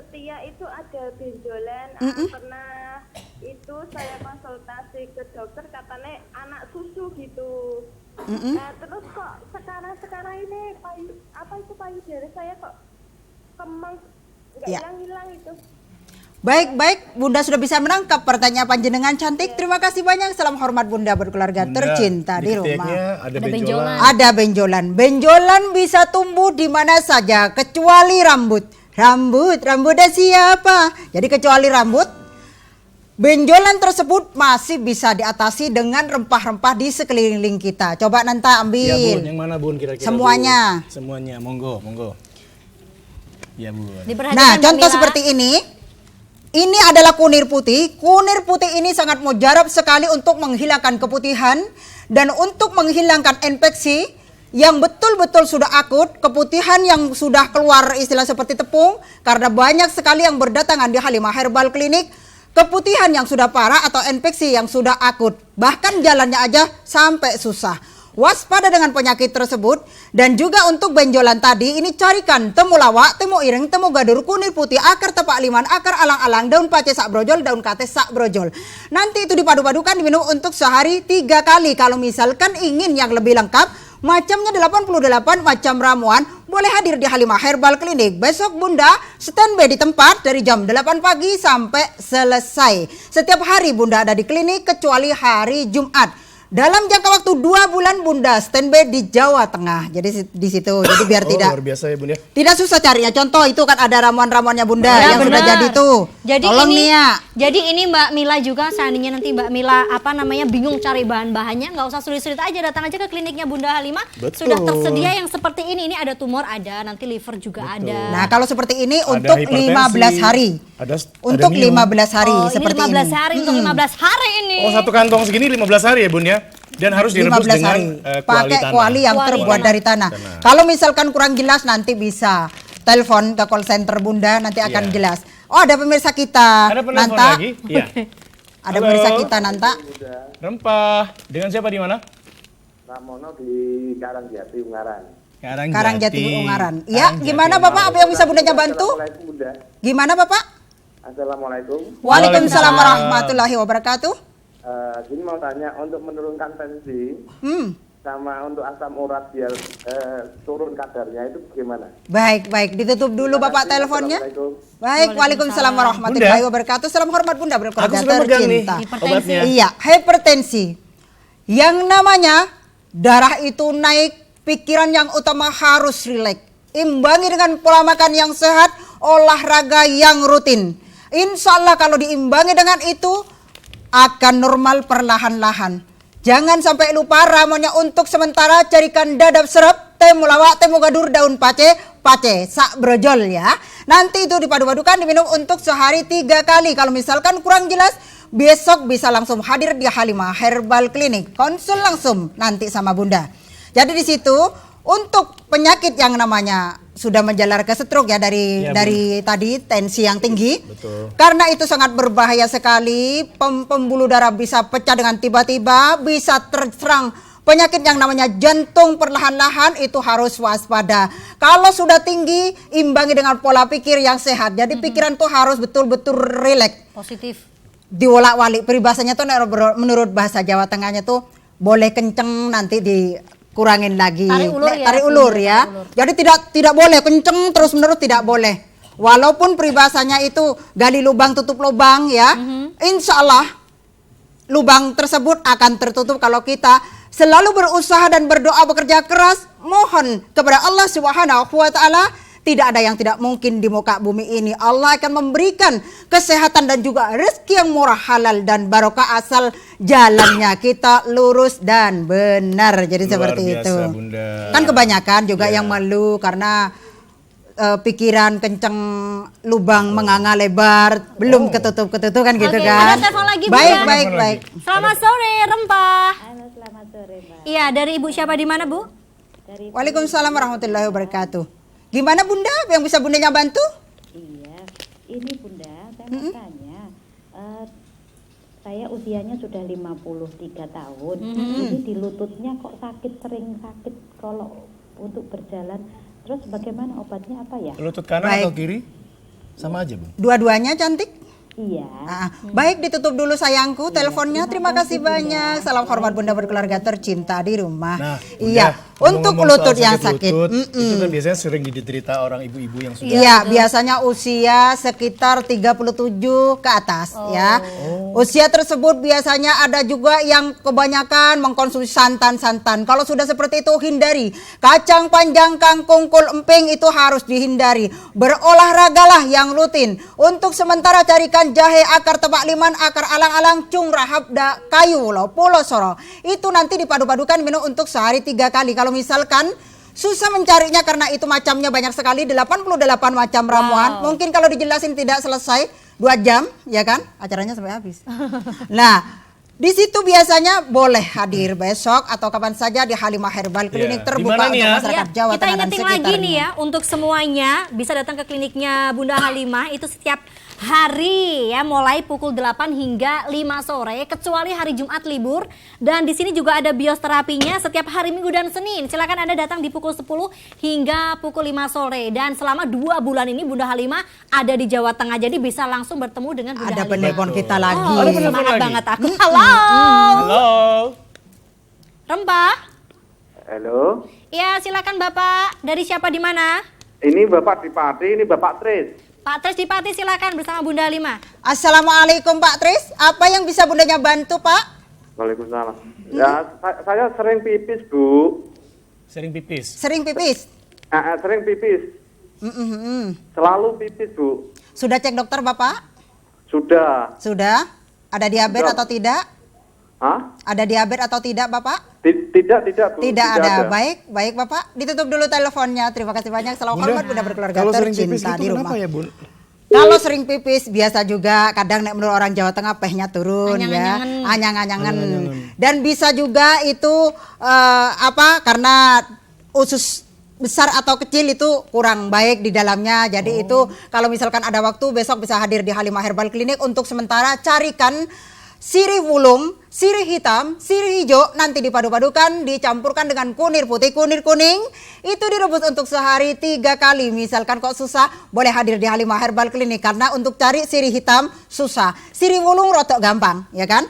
pernah itu saya konsultasi ke dokter katanya anak susu gitu. Nah, terus kok sekarang ini payudara saya kok kemang nggak Ya. hilang itu. Baik, Bunda sudah bisa menangkap pertanyaan panjenengan cantik. Terima kasih banyak. Salam hormat Bunda berkeluarga Bunda, tercinta di keteknya rumah. ada Ada benjolan. benjolan. Ada benjolan. Benjolan bisa tumbuh di mana saja kecuali rambut. Rambutnya siapa? Jadi kecuali rambut, benjolan tersebut masih bisa diatasi dengan rempah-rempah di sekeliling kita. Coba Nanta ambil. Ya Bun, yang mana Bun kira-kira? Semuanya. Bun? Semuanya, monggo. Ya Bun. Diperhatikan, Nah, Mbak contoh Mila. seperti ini. Ini adalah kunir putih. Kunir putih ini sangat mujarab sekali untuk menghilangkan keputihan dan untuk menghilangkan infeksi yang betul-betul sudah akut, keputihan yang sudah keluar istilah seperti tepung karena banyak sekali yang berdatangan di Halimah Herbal Clinic, keputihan yang sudah parah atau infeksi yang sudah akut, bahkan jalannya aja sampai susah. Waspada dengan penyakit tersebut. Dan juga untuk benjolan tadi, ini carikan temulawak, temu ireng, temu gadur, kunir putih, akar tepak liman, akar alang-alang, daun pace sak brojol, daun kate sak brojol. Nanti itu dipadu-padukan diminum untuk sehari 3 kali. Kalau misalkan ingin yang lebih lengkap, macamnya 88 macam ramuan, boleh hadir di Halimah Herbal Clinic. Besok Bunda standby di tempat dari jam 8 pagi sampai selesai. Setiap hari Bunda ada di klinik kecuali hari Jumat. Dalam jangka waktu 2 bulan Bunda standby di Jawa Tengah. Jadi di situ. Jadi biar tidak Luar biasa ya Bun ya. tidak susah carinya. Contoh itu kan ada ramuan-ramuannya Bunda Ya, yang sudah benar. jadi tuh. Jadi Tolong ini, nih ya. Jadi ini Mbak Mila juga seandainya nanti Mbak Mila bingung cari bahan-bahannya, nggak usah sulit-sulit aja, datang aja ke kliniknya Bunda Halimah. Betul. Sudah tersedia yang seperti ini. Ini ada tumor ada, nanti liver juga ada. Nah, kalau seperti ini Ada untuk hipertensi, 15 hari. ada Untuk mio. 15 hari Oh, seperti ini 15 ini. hari untuk 15 hari ini. Oh, satu kantong segini 15 hari ya Bun ya. Dan harus direbus 15 dengan hari. kuali Pakai tanah. kuali yang Kuali terbuat tanah. dari tanah. Kalau misalkan kurang jelas nanti bisa telepon ke call center Bunda, nanti akan Iya. jelas. Oh, ada pemirsa kita. Ada penelpon Nanta. lagi? Iya. Ada Halo. pemirsa kita Nanta. Rempah. Dengan siapa di mana? Ramono di Karangjati Ungaran. Karangjati Ungaran. Iya, gimana Bapak? Apa yang bisa Bundanya bantu? Assalamualaikum Bunda. Gimana Bapak? Assalamualaikum. Waalaikumsalam warahmatullahi wabarakatuh. Gini mau tanya untuk menurunkan tensi sama untuk asam urat biar turun kadarnya itu gimana? Baik, ditutup dulu Bapak teleponnya. Baik, Waalaikumsalam warahmatullahi wabarakatuh. Salam hormat Bunda Aku berkeluarga sudah megang nih tercinta. obatnya. Iya, hipertensi. Yang namanya darah itu naik, pikiran yang utama harus rileks. Imbangi dengan pola makan yang sehat, olahraga yang rutin. Insya Allah kalau diimbangi dengan itu akan normal perlahan-lahan. Jangan sampai lupa ramuannya untuk sementara carikan dadap serep, temulawak, temu gadur, daun pace sak brojol ya. Nanti itu dipadu-padukan diminum untuk sehari 3 kali. Kalau misalkan kurang jelas, besok bisa langsung hadir di Halimah Herbal Clinic. Konsul langsung nanti sama Bunda. Jadi di situ untuk penyakit yang namanya sudah menjalar ke stroke ya dari tadi tensi yang tinggi. Betul. Karena itu sangat berbahaya sekali, pembuluh darah bisa pecah dengan tiba-tiba, bisa terserang penyakit yang namanya jantung perlahan-lahan, itu harus waspada. Kalau sudah tinggi, imbangi dengan pola pikir yang sehat. Jadi pikiran tuh harus betul-betul rileks. Positif. Diolak-walik, peribahasanya tuh menurut bahasa Jawa Tengahnya tuh boleh kenceng nanti dikurangin lagi. Tarik ulur ya. Jadi tidak boleh kenceng terus-menerus, tidak boleh. Walaupun peribahasanya itu gali lubang tutup lubang ya. Insya Allah lubang tersebut akan tertutup kalau kita selalu berusaha dan berdoa, bekerja keras, mohon kepada Allah Subhanahu wa taala. Tidak ada yang tidak mungkin di muka bumi ini. Allah akan memberikan kesehatan dan juga rezeki yang murah, halal dan barokah asal jalannya kita lurus dan benar. Jadi Luar seperti biasa, itu. Bunda. Kan kebanyakan juga yang malu karena pikiran kenceng, lubang menganga lebar, belum ketutup-ketutup kan gitu Oke, kan. ada telepon lagi, Baik, Bunda. baik. Selamat sore, Rempah. Halo, selamat sore, Mbak. Iya, dari Ibu siapa di mana, Bu? Waalaikumsalam warahmatullahi wabarakatuh. Gimana Bunda? Yang bisa Bundanya bantu? Iya, ini Bunda, saya mau tanya. Saya usianya sudah 53 tahun. Ini di lututnya kok sering sakit kalau untuk berjalan. Terus bagaimana obatnya apa ya? Lutut kanan Baik. atau kiri? Sama aja, Bun. Dua-duanya cantik? Iya. Baik, ditutup dulu sayangku teleponnya. Terima kasih banyak. Salam hormat Bunda berkeluarga tercinta di rumah. Nah, iya, Bunda, untuk ngomong-ngomong lutut soal yang sakit. lutut, itu kan biasanya sering diderita orang ibu-ibu yang sudah Iya, biasanya usia sekitar 37 ke atas ya. Usia tersebut biasanya ada juga yang kebanyakan mengkonsumsi santan-santan. Kalau sudah seperti itu hindari. Kacang panjang, kangkung, kol emping itu harus dihindari. Berolahragalah yang rutin. Untuk sementara carikan jahe, akar tebak liman, akar alang-alang, cung, rahab, kayu, pulo soro. Itu nanti dipadu-padukan minum untuk sehari 3 kali. Kalau misalkan susah mencarinya karena itu macamnya banyak sekali, 88 macam ramuan. Mungkin kalau dijelasin tidak selesai 2 jam, ya kan? Acaranya sampai habis. Nah, di situ biasanya boleh hadir besok atau kapan saja di Halimah Herbal Klinik terbuka untuk masyarakat Jawa Kita Tengah dan ingetin sekitarnya. lagi nih ya, untuk semuanya bisa datang ke kliniknya Bunda Halimah itu setiap hari ya, mulai pukul 8 hingga 5 sore, kecuali hari Jumat libur. Dan di sini juga ada biosterapinya setiap hari Minggu dan Senin. Silakan Anda datang di pukul 10 hingga pukul 5 sore. Dan selama 2 bulan ini Bunda Halimah ada di Jawa Tengah, jadi bisa langsung bertemu dengan Bunda Ada Halimah. penelpon kita lagi. Oh, semangat banget aku. Halo. Halo. Rempah. Halo, Ya, silakan Bapak. Dari siapa di mana? ini Bapak Dipati, ini Bapak Tris. Pak Tris Dipati, silakan bersama Bunda Halimah. Assalamualaikum Pak Tris, apa yang bisa bundanya bantu Pak? Waalaikumsalam. Ya, saya sering pipis, Bu. Sering pipis. Sering pipis? Sering pipis. Selalu pipis, Bu. Sudah cek dokter Bapak? Sudah. Sudah? Ada diabetes Sudah. atau tidak? Hah? Ada diabetes atau tidak Bapak? Tidak, Bu. Tidak ada. Baik Bapak. Ditutup dulu teleponnya. Terima kasih banyak. Salam hormat Bunda berkeluarga Kalau sering pipis tercinta itu di rumah. kenapa ya, Bun? Kalau sering pipis biasa juga kadang nek menurut orang Jawa Tengah pehnya turun ya, anyang-anyangan. Dan bisa juga itu karena usus besar atau kecil itu kurang baik di dalamnya. Jadi itu kalau misalkan ada waktu besok bisa hadir di Halimah Herbal Klinik. Untuk sementara carikan sirih wulung, sirih hitam, sirih hijau, nanti dipadu-padukan, dicampurkan dengan kunir putih, kunir kuning. Itu direbus untuk sehari 3 kali. Misalkan kok susah, boleh hadir di Halimah Herbal Klinik. Karena untuk cari sirih hitam susah, sirih wulung rotok gampang, ya kan?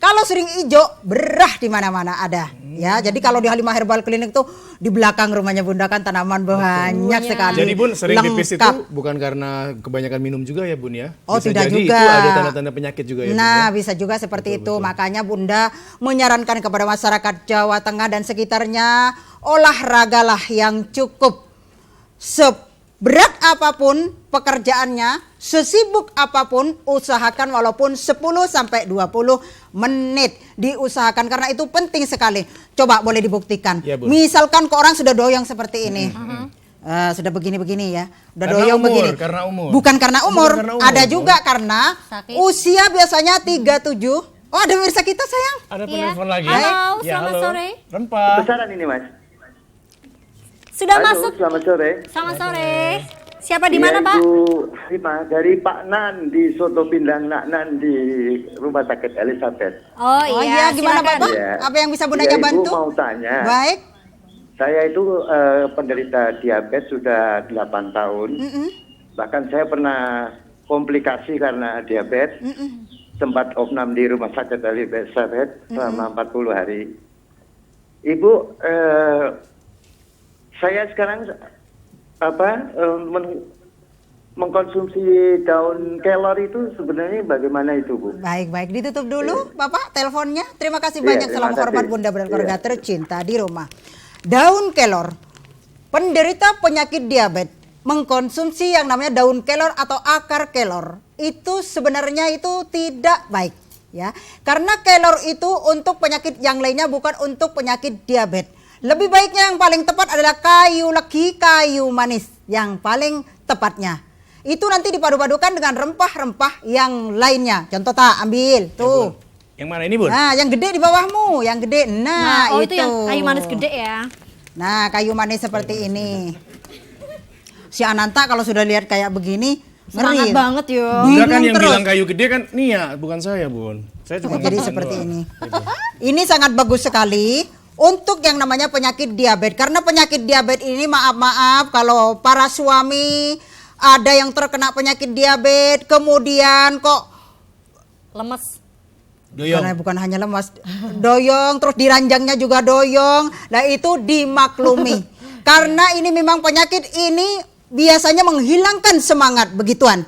Kalau sirih hijau berah di mana-mana ada. Ya, jadi kalau di Halimah Herbal Klinik tuh di belakang rumahnya Bunda kan tanaman banyak sekali. Jadi Bun, sering pipis itu lengkap. bukan karena kebanyakan minum juga ya Bun ya? Oh, Bisa tidak jadi juga. itu ada tanda-tanda penyakit juga ya Bun, Nah, ya? bisa juga seperti itu. Makanya Bunda menyarankan kepada masyarakat Jawa Tengah dan sekitarnya, olahragalah yang cukup. Seberat apapun pekerjaannya, sesibuk apapun, usahakan walaupun 10 sampai 20 menit diusahakan karena itu penting sekali. Coba boleh dibuktikan. Ya, Bun. Misalkan ke orang sudah doyong seperti ini. Sudah begini-begini ya. Udah Karena doyong umur, begini. karena umur. Bukan karena umur. Bukan karena umur, Ada Bun. juga karena Sakit. usia biasanya 37. Oh, ada pemirsa kita sayang. Ada Iya. penelpon lagi. Halo, Ya, selamat halo. sore. Rempah. Besaran ini, Mas. Sudah Halo, masuk. selamat sore. Selamat sore. Siapa di mana, Iya, Pak? Ibu Rima, dari Pak Nan di Soto Pindang Nan di Rumah Sakit Elizabeth. Oh, Oh iya, gimana silakan. Bapak? Iya. Apa yang bisa Bunda Iya, Ibu bantu? mau tanya. Baik. Saya itu penderita diabetes sudah 8 tahun. Bahkan saya pernah komplikasi karena diabetes. Sempat opnam di Rumah Sakit Elizabeth selama 40 hari. Ibu, saya sekarang mengkonsumsi daun kelor itu sebenarnya bagaimana itu, Bu? Baik, ditutup dulu Bapak teleponnya. Terima kasih Iya, banyak. terima Salam kasih. hormat Bunda berkeluarga Iya. tercinta di rumah. Daun kelor. Penderita penyakit diabetes mengkonsumsi yang namanya daun kelor atau akar kelor. Itu sebenarnya itu tidak baik, ya. Karena kelor itu untuk penyakit yang lainnya, bukan untuk penyakit diabetes. Lebih baiknya yang paling tepat adalah kayu legi, kayu manis yang paling tepatnya. Itu nanti dipadu-padukan dengan rempah-rempah yang lainnya. Contoh ambil tuh. Yang mana ini Bun? Nah, yang gede di bawahmu, yang gede. Nah, Oh, itu yang kayu manis gede ya. Nah, kayu manis seperti ini. Si Ananta kalau sudah lihat kayak begini, Semangat ngeri. banget yo. Enggak kan yang terus. bilang kayu gede kan Nia, bukan saya Bun. Saya cuma Jadi ngomong seperti doang. ini. Ini sangat bagus sekali untuk yang namanya penyakit diabetes. Karena penyakit diabetes ini maaf kalau para suami ada yang terkena penyakit diabetes kemudian kok lemes. Bukan hanya lemas, doyong, terus diranjangnya juga doyong. Nah itu dimaklumi. Karena ini memang penyakit ini biasanya menghilangkan semangat begituan.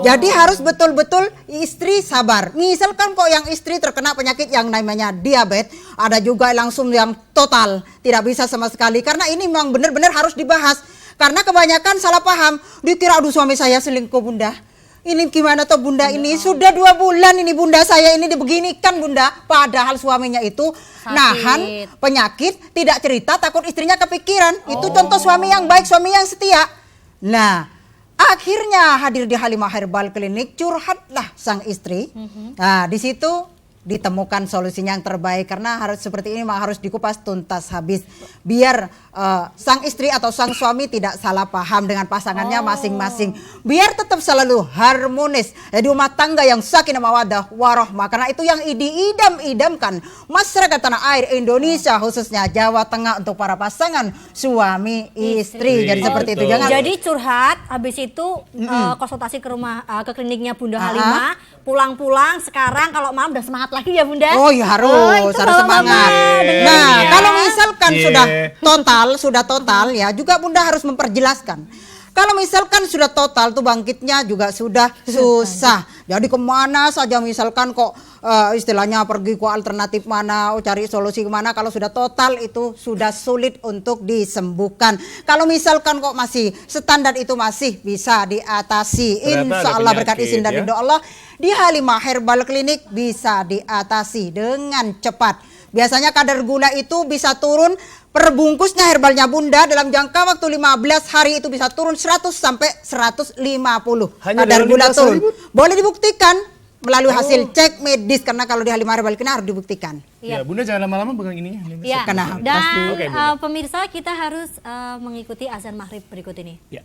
Jadi harus betul-betul istri sabar. Misalkan kok yang istri terkena penyakit yang namanya diabetes, ada juga langsung yang total tidak bisa sama sekali. Karena ini memang benar-benar harus dibahas. Karena kebanyakan salah paham, dikira aduh suami saya selingkuh bunda. Ini gimana toh bunda ini sudah 2 bulan ini bunda saya ini dibeginikan bunda. Padahal suaminya itu nahan penyakit, tidak cerita, takut istrinya kepikiran. Itu contoh suami yang baik, suami yang setia. Nah akhirnya hadir di Halimah Herbal Clinic, curhatlah sang istri. Nah di situ ditemukan solusinya yang terbaik, karena harus seperti ini memang harus dikupas tuntas habis biar sang istri atau sang suami tidak salah paham dengan pasangannya masing-masing, biar tetap selalu harmonis di rumah tangga yang sakinah mawaddah warahmah. Karena itu yang diidam-idamkan masyarakat tanah air Indonesia, khususnya Jawa Tengah, untuk para pasangan suami istri. Jadi seperti itu, jangan jadi curhat habis itu konsultasi ke kliniknya Bunda Halimah, pulang-pulang sekarang kalau malam udah semangat lagi ya bunda. Oh ya harus semangat. Nah kalau misalkan sudah total ya juga bunda harus memperjelaskan. Kalau misalkan sudah total tuh bangkitnya juga sudah susah. Jadi kemana saja misalkan kok istilahnya pergi ke alternatif mana, cari solusi kemana. Kalau sudah total itu sudah sulit untuk disembuhkan. Kalau misalkan kok masih standar itu masih bisa diatasi. Insya Allah berkat izin dan ridho Allah di Halimah Herbal Clinic bisa diatasi dengan cepat. Biasanya kadar gula itu bisa turun per bungkusnya herbalnya bunda dalam jangka waktu 15 hari itu bisa turun 100 sampai 150. Hanya kadar gula turun. Boleh dibuktikan melalui hasil cek medis, karena kalau di Halimah Herbal Clinic harus dibuktikan. Ya, bunda jangan lama-lama pegang ininya. Ya. Karena Dan pemirsa kita harus mengikuti azan maghrib berikut ini. Ya.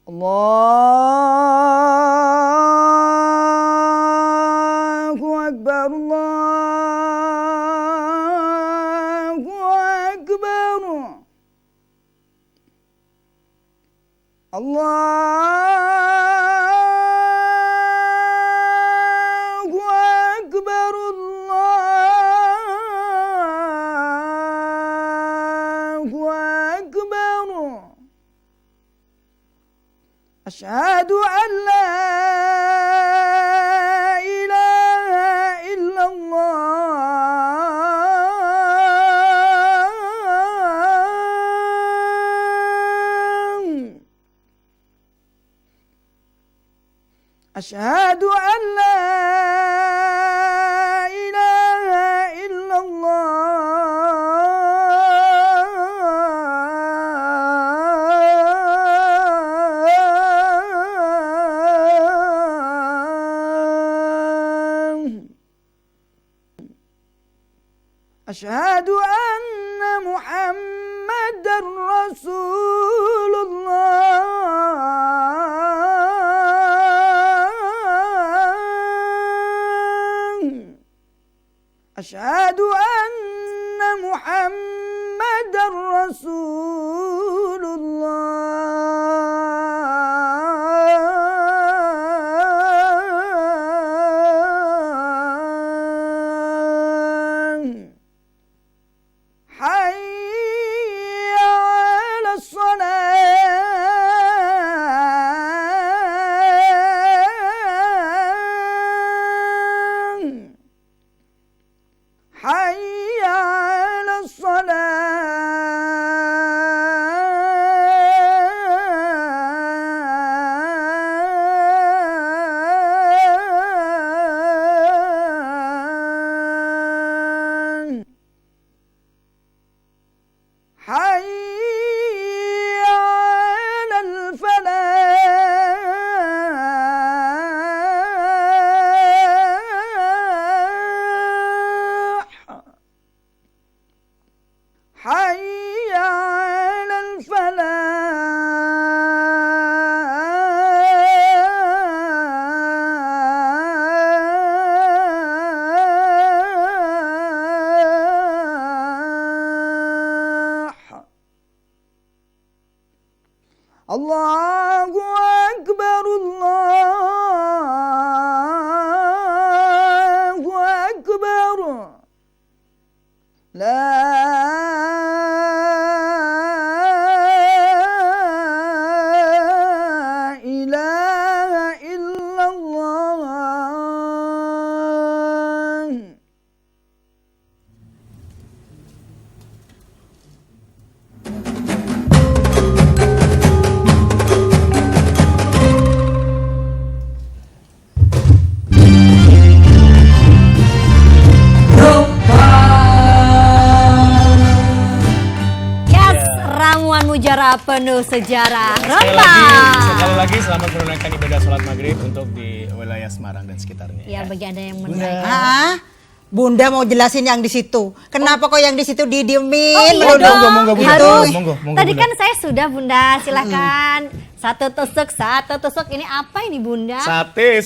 Allahu Akbar, Allahu Akbar, Allahu Akbar, Allahu Akbar. Asyhadu an la ilaha illallah. Asyhadu an la ilaha illallah. Asyhadu anna Muhammadar Rasulullah. Asyhadu anna Muhammadar Rasulullah. Hayya 'alas salah. Hayya 'alas salah. Hayya 'alal falah. Hayya 'alal falah. Allahu Akbar, Allahu Akbar. La ilaha illallah. Yes, ramuan mujara penuh sejarah. Sekali lagi selamat menunaikan ibadah sholat maghrib untuk di wilayah Semarang dan sekitarnya. Ya, bagi Anda yang menunaikan. Ah, Bunda mau jelasin yang di situ. Kenapa kok yang di situ didiemin? Oh, iya dong. Monggo, Bunda. Harus. Monggo, Tadi Bunda. kan saya sudah, Bunda. Silakan. Satu tusuk. Ini apa ini, Bunda? Sate.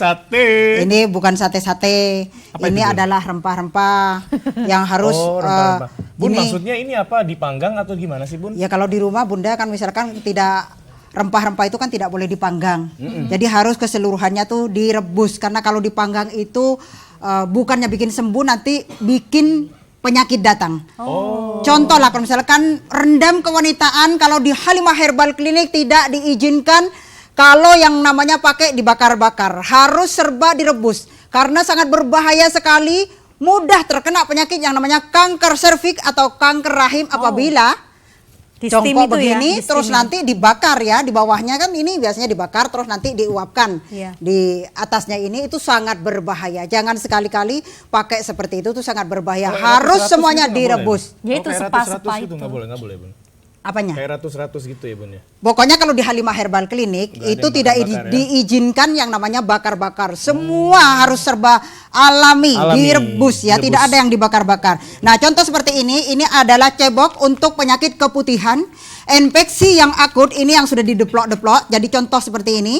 Ini bukan sate-sate. Apa Ini itu, Bun? adalah rempah-rempah yang harus rempah-rempah. Bun, ini. maksudnya ini apa? Dipanggang atau gimana sih, Bun? Ya kalau di rumah Bunda kan misalkan tidak rempah-rempah itu kan tidak boleh dipanggang. Jadi harus keseluruhannya tuh direbus karena kalau dipanggang itu bukannya bikin sembuh nanti bikin penyakit datang. Contoh lah kalau misalkan rendam kewanitaan kalau di Halimah Herbal Clinic tidak diizinkan kalau yang namanya pakai dibakar-bakar, harus serba direbus karena sangat berbahaya sekali, mudah terkena penyakit yang namanya kanker serviks atau kanker rahim apabila Di steam congkok itu ya, begini di terus steam. nanti dibakar ya, di bawahnya kan ini biasanya dibakar terus nanti diuapkan. Iya. Di atasnya ini itu sangat berbahaya. Jangan sekali-kali pakai seperti itu tuh sangat berbahaya. Kalau Harus ratus-ratus semuanya gitu nggak boleh? direbus. Ya itu kayak sepa-sepa ratus-ratus gitu itu. nggak boleh, Bun. Apanya? Kayak ratus-ratus gitu ya, Bun ya. Pokoknya kalau di Halimah Herbal Clinic Nggak ada itu yang tidak bakar-bakar ya? diizinkan yang namanya bakar-bakar. Semua harus serba alami, direbus ya, direbus. tidak ada yang dibakar-bakar. Nah, contoh seperti ini adalah cebok untuk penyakit keputihan, infeksi yang akut ini yang sudah dideplok-deplok. Jadi contoh seperti ini.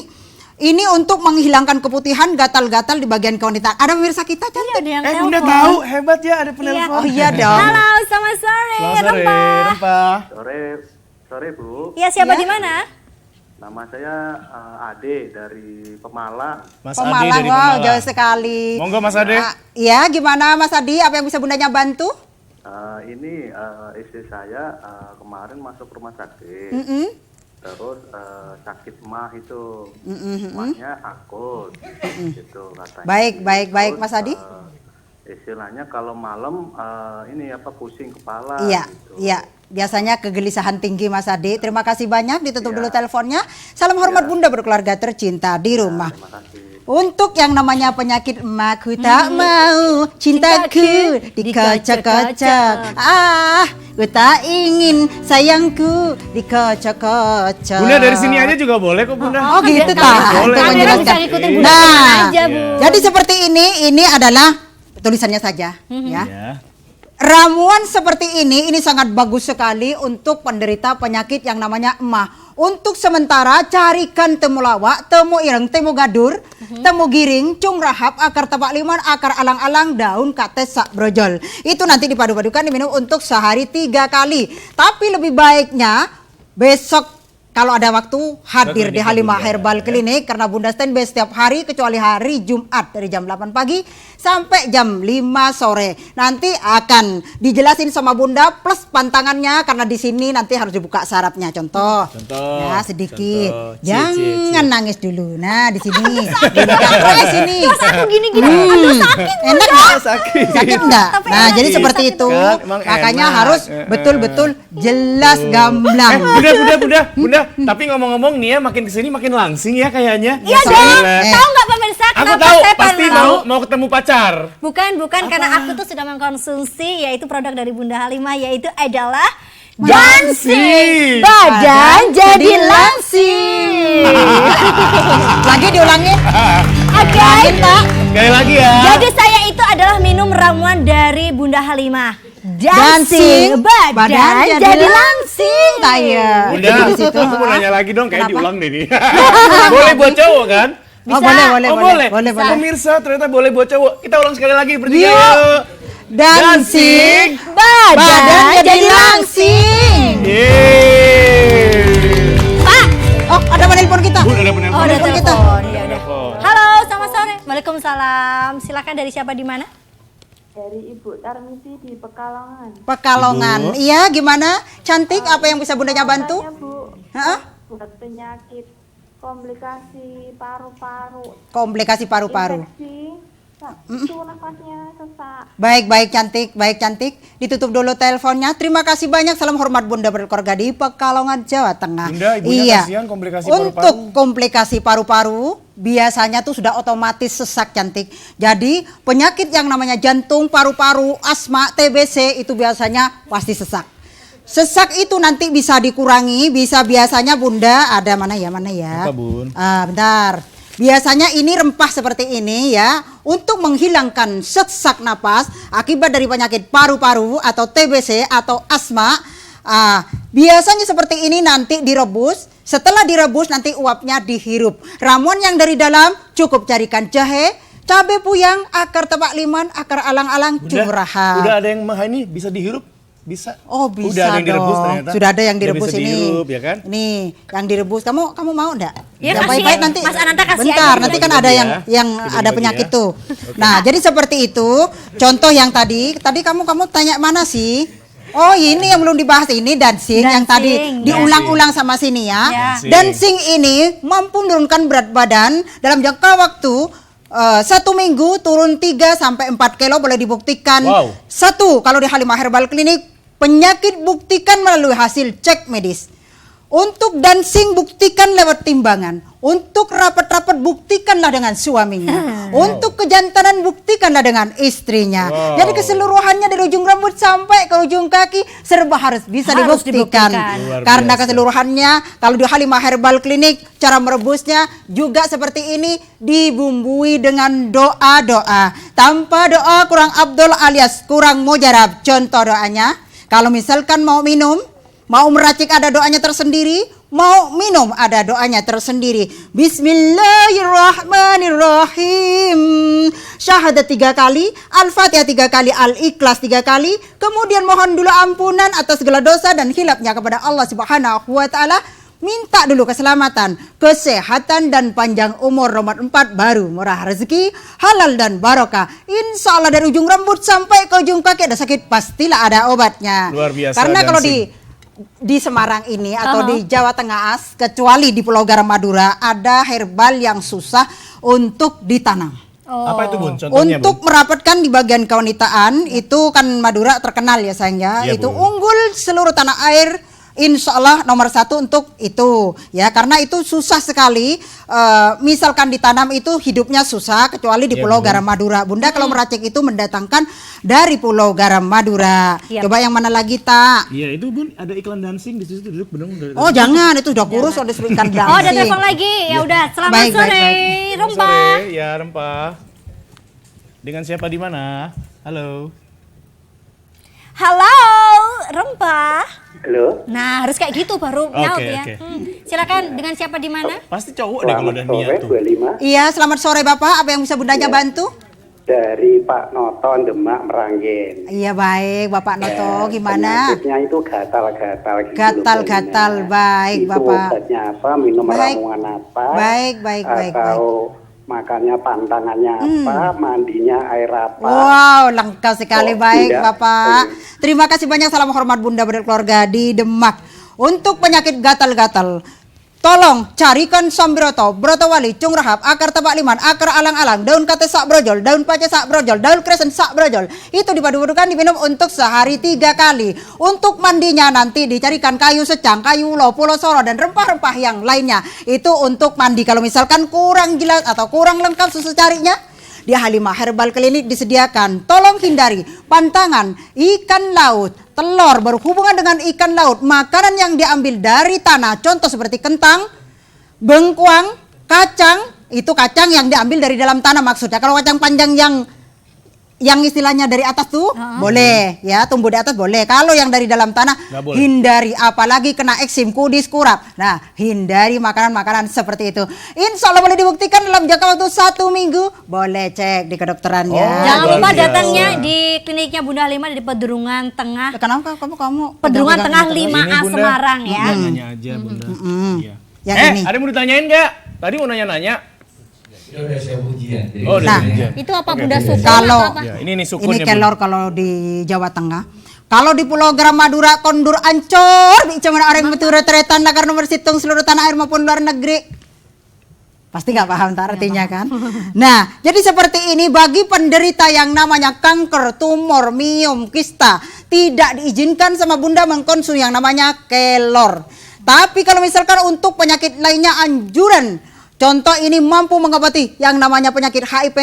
Ini untuk menghilangkan keputihan, gatal-gatal di bagian kewanitaan. Ada pemirsa kita cantik. Ada yang Bunda telepon. tahu, hebat ya ada penelpon. Oh iya dong. Halo, selamat sore. Selamat sore, Rempah. Rempah. Sore Bu, Ya, siapa Iya. di mana? nama saya Ade dari Pemalang. Mas Adi Pemalang, dari wow, Pemalang. jauh sekali. Monggo Mas Ade. Iya, gimana Mas Adi? Apa yang bisa bundanya bantu? Ini istri saya kemarin masuk rumah sakit, terus sakit mah itu, mahnya akut, gitu katanya. Baik, Mas Adi. Istilahnya kalau malam ini apa pusing kepala. Iya, gitu. iya. Biasanya kegelisahan tinggi Mas Adi. Terima kasih banyak. Ditutup Iya. dulu teleponnya. Salam hormat Bunda berkeluarga tercinta di rumah. Terima kasih. Untuk yang namanya penyakit emakku tak mau cintaku dikocok-kocok. Ku tak ingin sayangku dikocok-kocok. Bunda dari sini aja juga boleh kok, Bunda. Oh gitu Ada- tak. boleh. Tuh, Kamera menjelaskan. bisa ngikutin Bunda Nah, kemana aja, Bu. jadi seperti ini adalah tulisannya saja, ya. Ya. Ramuan seperti ini sangat bagus sekali untuk penderita penyakit yang namanya emah. Untuk sementara carikan temulawak, temu ireng, temu gadur, temu giring, cung rahap, akar tapak liman, akar alang-alang, daun kates sak brojol. Itu nanti dipadu-padukan diminum untuk sehari 3 kali. Tapi lebih baiknya besok kalau ada waktu hadir di Halimah Herbal Clinic karena Bunda standby setiap hari kecuali hari Jumat dari jam 8 pagi sampai jam 5 sore. Nanti akan dijelasin sama Bunda plus pantangannya karena di sini nanti harus dibuka sarafnya. Contoh. Ya, sedikit. Contoh. Jangan nangis dulu. Nah, di sini. Dibuka sini. Terus aku gini-gini. Aduh, sakit. Enak nggak? Sakit. Sakit enggak? Tapi Nah, enak jadi sih, seperti sakit itu. kan, emang Makanya enak. harus betul-betul jelas gamblang. Bunda. Tapi ngomong-ngomong nih ya, makin kesini makin langsing ya kayaknya. Iya dong. Soalnya. Tahu nggak pemirsa Aku kenapa tahu, saya pasti mau ketemu pacar. Bukan karena aku tuh sudah mengkonsumsi yaitu produk dari Bunda Halimah yaitu adalah dancing. Badan jadi langsing. Lagi diulangi. Oke. Sekali lagi ya. Jadi saya itu adalah minum ramuan dari Bunda Halimah. Dancing, Badan badan jadi jadi langsing. Taya. Bunda, Di situ. aku mau nanya lagi dong, kayak Kenapa? diulang deh nih. Boleh buat cowok kan? Oh, boleh. Boleh. Pemirsa ternyata boleh buat cowok. Kita ulang sekali lagi bertiga Yuk. yuk. Dancing, Badan badan jadi langsing. Yeay. Pak, Oh, Bun, ada penelpon. Oh, ada Telepon kita. telepon. Ya udah. Telepon. Halo, selamat sore. Waalaikumsalam. Silakan, dari siapa di mana? Dari Ibu Tarmisi di Pekalongan. Pekalongan. Iya, gimana? Cantik, apa yang bisa bundanya bantu? Tanya, Bu, Hah? buat penyakit komplikasi paru-paru, Komplikasi paru-paru. infeksi, itu nafasnya sesak. Baik cantik. Ditutup dulu teleponnya. Terima kasih banyak. Salam hormat Bunda berkeluarga di Pekalongan, Jawa Tengah. Bunda, ibunya kasihan komplikasi Untuk paru-paru. komplikasi paru-paru biasanya tuh sudah otomatis sesak, cantik. Jadi penyakit yang namanya jantung, paru-paru, asma, TBC itu biasanya pasti sesak. Sesak itu nanti bisa dikurangi, biasanya Bunda ada mana ya? Apa, Bun? Bentar. Biasanya ini rempah seperti ini ya, untuk menghilangkan sesak napas akibat dari penyakit paru-paru atau TBC atau asma. Biasanya seperti ini nanti direbus. Setelah direbus nanti uapnya dihirup. Ramuan yang dari dalam cukup carikan jahe, cabai puyang, akar tepak liman, akar alang-alang, curahan. Udah ada yang ini bisa dihirup? Bisa. Oh, bisa Udah ada yang direbus dong. ternyata. Sudah ada yang Udah direbus bisa ini. dihirup, ya kan? Nih, yang direbus. Kamu mau enggak? Ya, yang kasih. baik-baik nanti. Mas Ananta kasih Bentar, aja. nanti kan Bagi-bagi ada ya. yang Bagi-bagi ada ya. penyakit tuh. Nah, jadi seperti itu. Contoh yang tadi kamu tanya mana sih? Oh, ini yang belum dibahas ini dancing yang tadi Dancing, diulang-ulang sama sini ya. Ya. Dancing ini mampu menurunkan berat badan dalam jangka waktu 1 minggu turun 3 sampai 4 kilo, boleh dibuktikan. Wow. 1, kalau di Halimah Herbal Clinic penyakit buktikan melalui hasil cek medis. Untuk dancing buktikan lewat timbangan. Untuk rapat-rapat buktikanlah dengan suaminya. Untuk kejantanan buktikanlah dengan istrinya. Wow. Jadi keseluruhannya dari ujung rambut sampai ke ujung kaki serba harus bisa Harus dibuktikan. Luar Karena biasa. keseluruhannya kalau di Halimah Herbal Clinic cara merebusnya juga seperti ini, dibumbui dengan doa-doa. Tanpa doa kurang Abdul alias kurang mujarab. Contoh doanya, kalau misalkan mau minum, mau meracik ada doanya tersendiri, mau minum ada doanya tersendiri. Bismillahirrahmanirrahim. Syahadat 3 kali, Al-Fatihah 3 kali, Al-Ikhlas 3 kali. Kemudian mohon dulu ampunan atas segala dosa dan khilafnya kepada Allah Subhanahu wa taala. Minta dulu keselamatan, kesehatan dan panjang umur. Nomor 4 baru murah rezeki, halal dan barokah. Insya Allah dari ujung rambut sampai ke ujung kaki ada sakit pastilah ada obatnya. Luar biasa Karena kalau dancing. di Semarang ini atau di Jawa Tengah, kecuali di Pulau Garam Madura, ada herbal yang susah untuk ditanam. Apa itu, Bun? Contohnya, Untuk merapatkan di bagian kewanitaan itu kan Madura terkenal ya sayang ya, Iya, itu Bu. unggul seluruh tanah air. Insya Allah nomor 1 untuk itu ya, karena itu susah sekali. Misalkan ditanam itu hidupnya susah kecuali di Iya, Pulau Bu. Garam Madura. Bunda kalau meracik itu mendatangkan dari Pulau Garam Madura. Iya. Coba yang mana lagi, Tak? Iya, itu Bun, ada iklan dancing di situ duduk bener. Oh jangan, itu udah kurus udah disuruh ikan dancing. Oh, ada telepon lagi. Ya udah, selamat Baik, sore, baik, Rempah. Sore, ya Rempah. Dengan siapa di mana? Halo. Halo, Rempah. Halo. Nah, harus kayak gitu baru Oke, nyaut ya. oke. Silakan, dengan siapa di mana? Pasti cowok deh kalau udah Selamat niat sore, tuh. Bu Lima. Iya, selamat sore Bapak. Apa yang bisa Bundanya bantu? Dari Pak Noton Demak Meranggen. Iya baik, Bapak Noto. Gimana? Penyakitnya itu gatal-gatal. Gitu Gatal-gatal, loh, baik itu Bapak. obatnya apa? Minum Baik. ramuan apa? Baik, baik, baik, Atau makannya pantangannya apa? Mandinya air apa? Wow, lengkap sekali. Oh, Baik tidak. Bapak. Terima kasih banyak. Salam hormat Bunda berkeluarga di Demak. Untuk penyakit gatal-gatal, tolong carikan Sambroto, Broto Wali, Cung Rahab, akar tepak liman, akar alang-alang, daun kate sak brojol, daun pace sak brojol, daun kresen sak brojol. Itu dipadu-padukan diminum untuk sehari 3 kali. Untuk mandinya nanti dicarikan kayu secang, kayu ulo, pulau soro dan rempah-rempah yang lainnya. Itu untuk mandi. Kalau misalkan kurang jelas atau kurang lengkap susah carinya, di Halimah Herbal Clinic disediakan. Tolong hindari pantangan, ikan laut, telur berhubungan dengan ikan laut, makanan yang diambil dari tanah, contoh seperti kentang, bengkuang, kacang, itu kacang yang diambil dari dalam tanah maksudnya. Kalau kacang panjang yang istilahnya dari atas tuh boleh ya, tumbuh di atas boleh. Kalau yang dari dalam tanah Nggak boleh. hindari, apalagi kena eksim, kudis, kurap. Nah, hindari makanan-makanan seperti itu. Insya Allah boleh dibuktikan dalam jangka waktu 1 minggu. Boleh cek di kedokterannya. Oh, Jangan luar lupa biasa. datangnya di kliniknya Bunda Halimah di Pedurungan Tengah. Kenapa kamu? Pedurungan pegang-pegang Tengah gitu? 5A Ini, Bunda. Semarang ya. Tanya aja, Bunda. Iya. Yang ini. Ada yang mau ditanyain nggak? Tadi mau nanya-nanya. Udah saya ujian. Oh, udah Nah, ujian. Itu apa Oke. bunda sukun Kalau atau apa? Ya, ini sukun ini ya, kelor kalau di Jawa Tengah. Kalau di Pulau Geram Madura kondur ancor, di cuman orang betul retretan nakar nomor situng seluruh tanah air maupun luar negeri. Pasti nggak paham tak artinya kan? Nah, jadi seperti ini bagi penderita yang namanya kanker, tumor, miom, kista, tidak diizinkan sama bunda mengkonsumsi yang namanya kelor. Tapi kalau misalkan untuk penyakit lainnya anjuran, contoh ini mampu mengobati yang namanya penyakit HIV,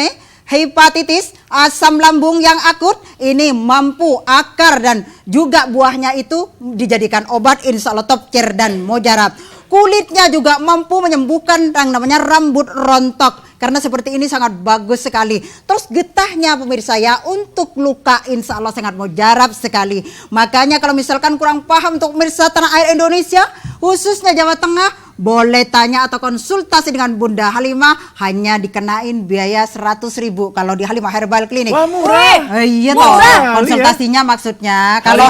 hepatitis, asam lambung yang akut, ini mampu akar dan juga buahnya itu dijadikan obat, insya Allah top tier dan mujarab. Kulitnya juga mampu menyembuhkan yang namanya rambut rontok. Karena seperti ini sangat bagus sekali. Terus getahnya pemirsa ya, untuk luka insya Allah sangat mujarab sekali. Makanya kalau misalkan kurang paham untuk pemirsa tanah air Indonesia, khususnya Jawa Tengah, boleh tanya atau konsultasi dengan Bunda Halimah, hanya dikenain biaya 100.000 kalau di Halimah Herbal Clinic. Wah, murah. Iya Murah toh, kali konsultasinya maksudnya. Kali Kalau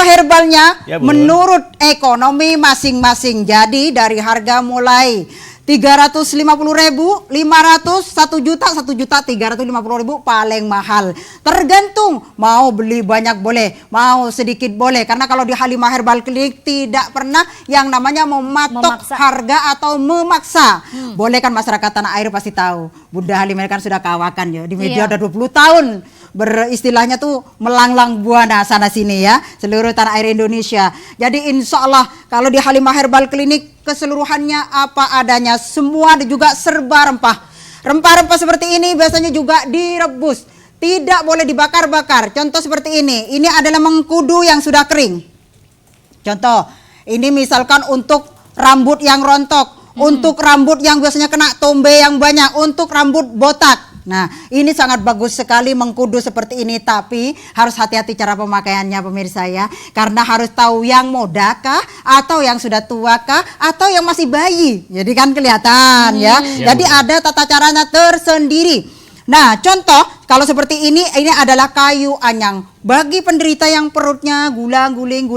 ini. herbalnya Ya, Bu. menurut ekonomi masing-masing. Jadi dari harga mulai 350.000, 500, 1 juta, 1.350.000 paling mahal. Tergantung mau beli banyak boleh, mau sedikit boleh. Karena kalau di Halimah Herbal Clinic tidak pernah yang namanya mematok Memaksa. harga atau memaksa. Boleh kan masyarakat tanah air pasti tahu. Bunda Halimah kan sudah kawakan ya di media Iya. udah 20 tahun. Beristilahnya tuh melanglang buana sana sini ya, seluruh tanah air Indonesia. Jadi insya Allah kalau di Halimah Herbal Clinic keseluruhannya apa adanya, semua dan juga serba rempah. Rempah-rempah seperti ini biasanya juga direbus, tidak boleh dibakar-bakar. Contoh seperti ini adalah mengkudu yang sudah kering. Contoh, ini misalkan untuk rambut yang rontok, untuk rambut yang biasanya kena tombe yang banyak, untuk rambut botak. Nah, ini sangat bagus sekali mengkudu seperti ini, tapi harus hati-hati cara pemakaiannya pemirsa ya. Karena harus tahu yang muda kah, atau yang sudah tua kah, atau yang masih bayi. Jadi kan kelihatan ya. Jadi ada tata caranya tersendiri. Nah, contoh kalau seperti ini adalah kayu anyang. Bagi penderita yang perutnya gulang-guling,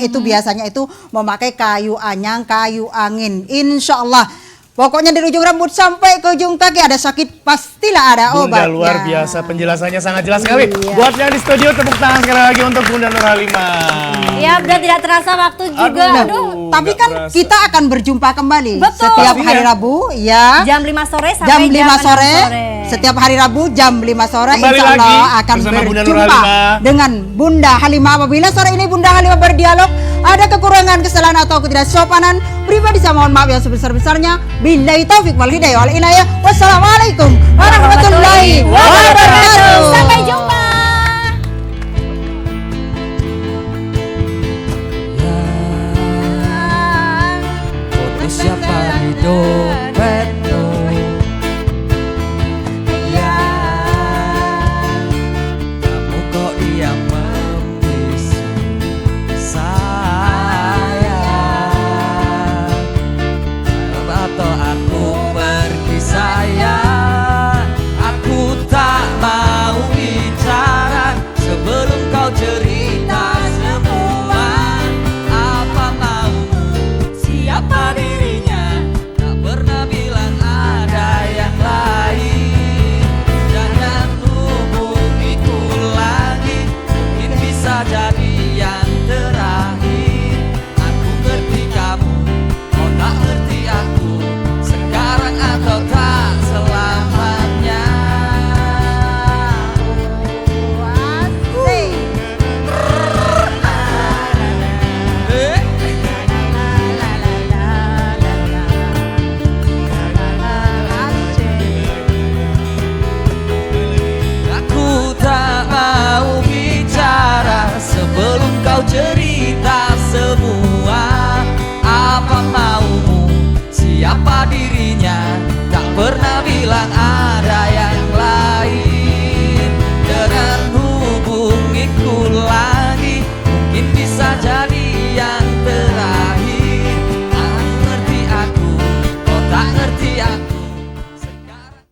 itu biasanya itu memakai kayu anyang, kayu angin. Insya Allah. Pokoknya dari ujung rambut sampai ke ujung kaki ada sakit pastilah ada Bunda obatnya. luar biasa, penjelasannya sangat jelas sekali. Buat yang di studio tepuk tangan sekali lagi untuk Bunda Nur Halimah. Ya udah tidak terasa waktu juga. Aduh. Tapi nggak kan berasa. kita akan berjumpa kembali Betul. setiap hari Pastinya. Rabu ya. Jam 5 sore Jam sampai 5 sore. sore. Setiap hari Rabu jam 5 sore Kembali insya Allah lagi akan bersama Bunda Nur berjumpa Halimah. dengan Bunda Halimah. Apabila sore ini Bunda Halimah berdialog, ada kekurangan, kesalahan atau ketidaksopanan pribadi, saya mohon maaf yang sebesar-besarnya. Billahi taufik wal hidayah wal inayah. Wassalamualaikum warahmatullahi wabarakatuh. Sampai jumpa. Foto siapa di dompetmu? Ya, kamu kok diam membisu saya? Atau aku pergi sayang? Aku tak mau bicara sebelum kau cerita semua. Apa maumu? Siapa dirinya? Tak pernah bilang ada yang lain. Jangan hubungiku lagi, mungkin bisa jadi yang terakhir. Aku ngerti kamu, kau tak ngerti aku. Sekarang atau tak selamanya. Aku tak mau bicara sebelum kau cerita semua. Apa maumu? Siapa dirinya? Tak pernah bilang ada yang lain. Jangan hubungiku lagi, mungkin bisa jadi yang terakhir. Aku ngerti aku, kau tak ngerti aku. Sekarang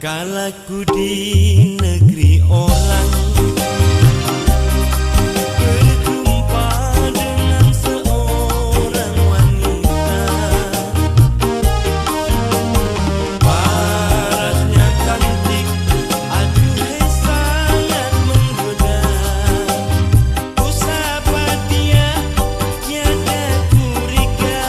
Kalaku di negeri orang berjumpa dengan seorang wanita, parasnya cantik, aduhai sangat menggoda. Ku sapa dia, tiada curiga.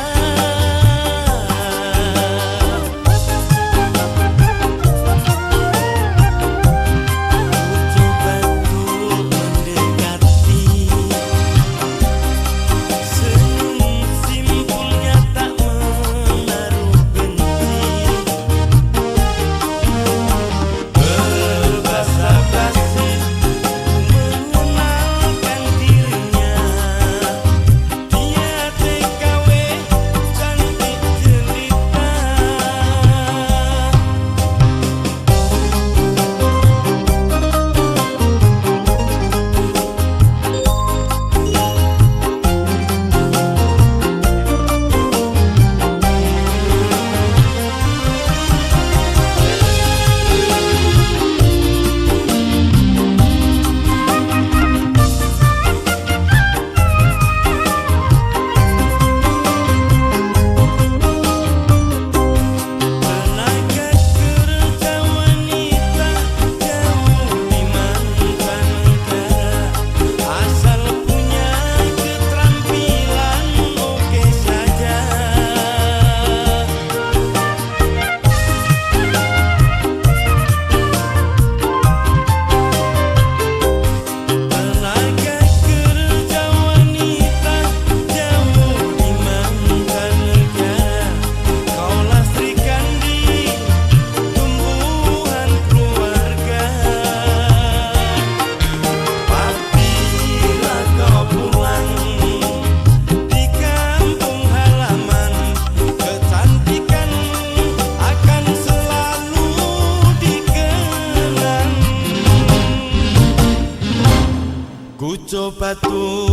Ku coba tuh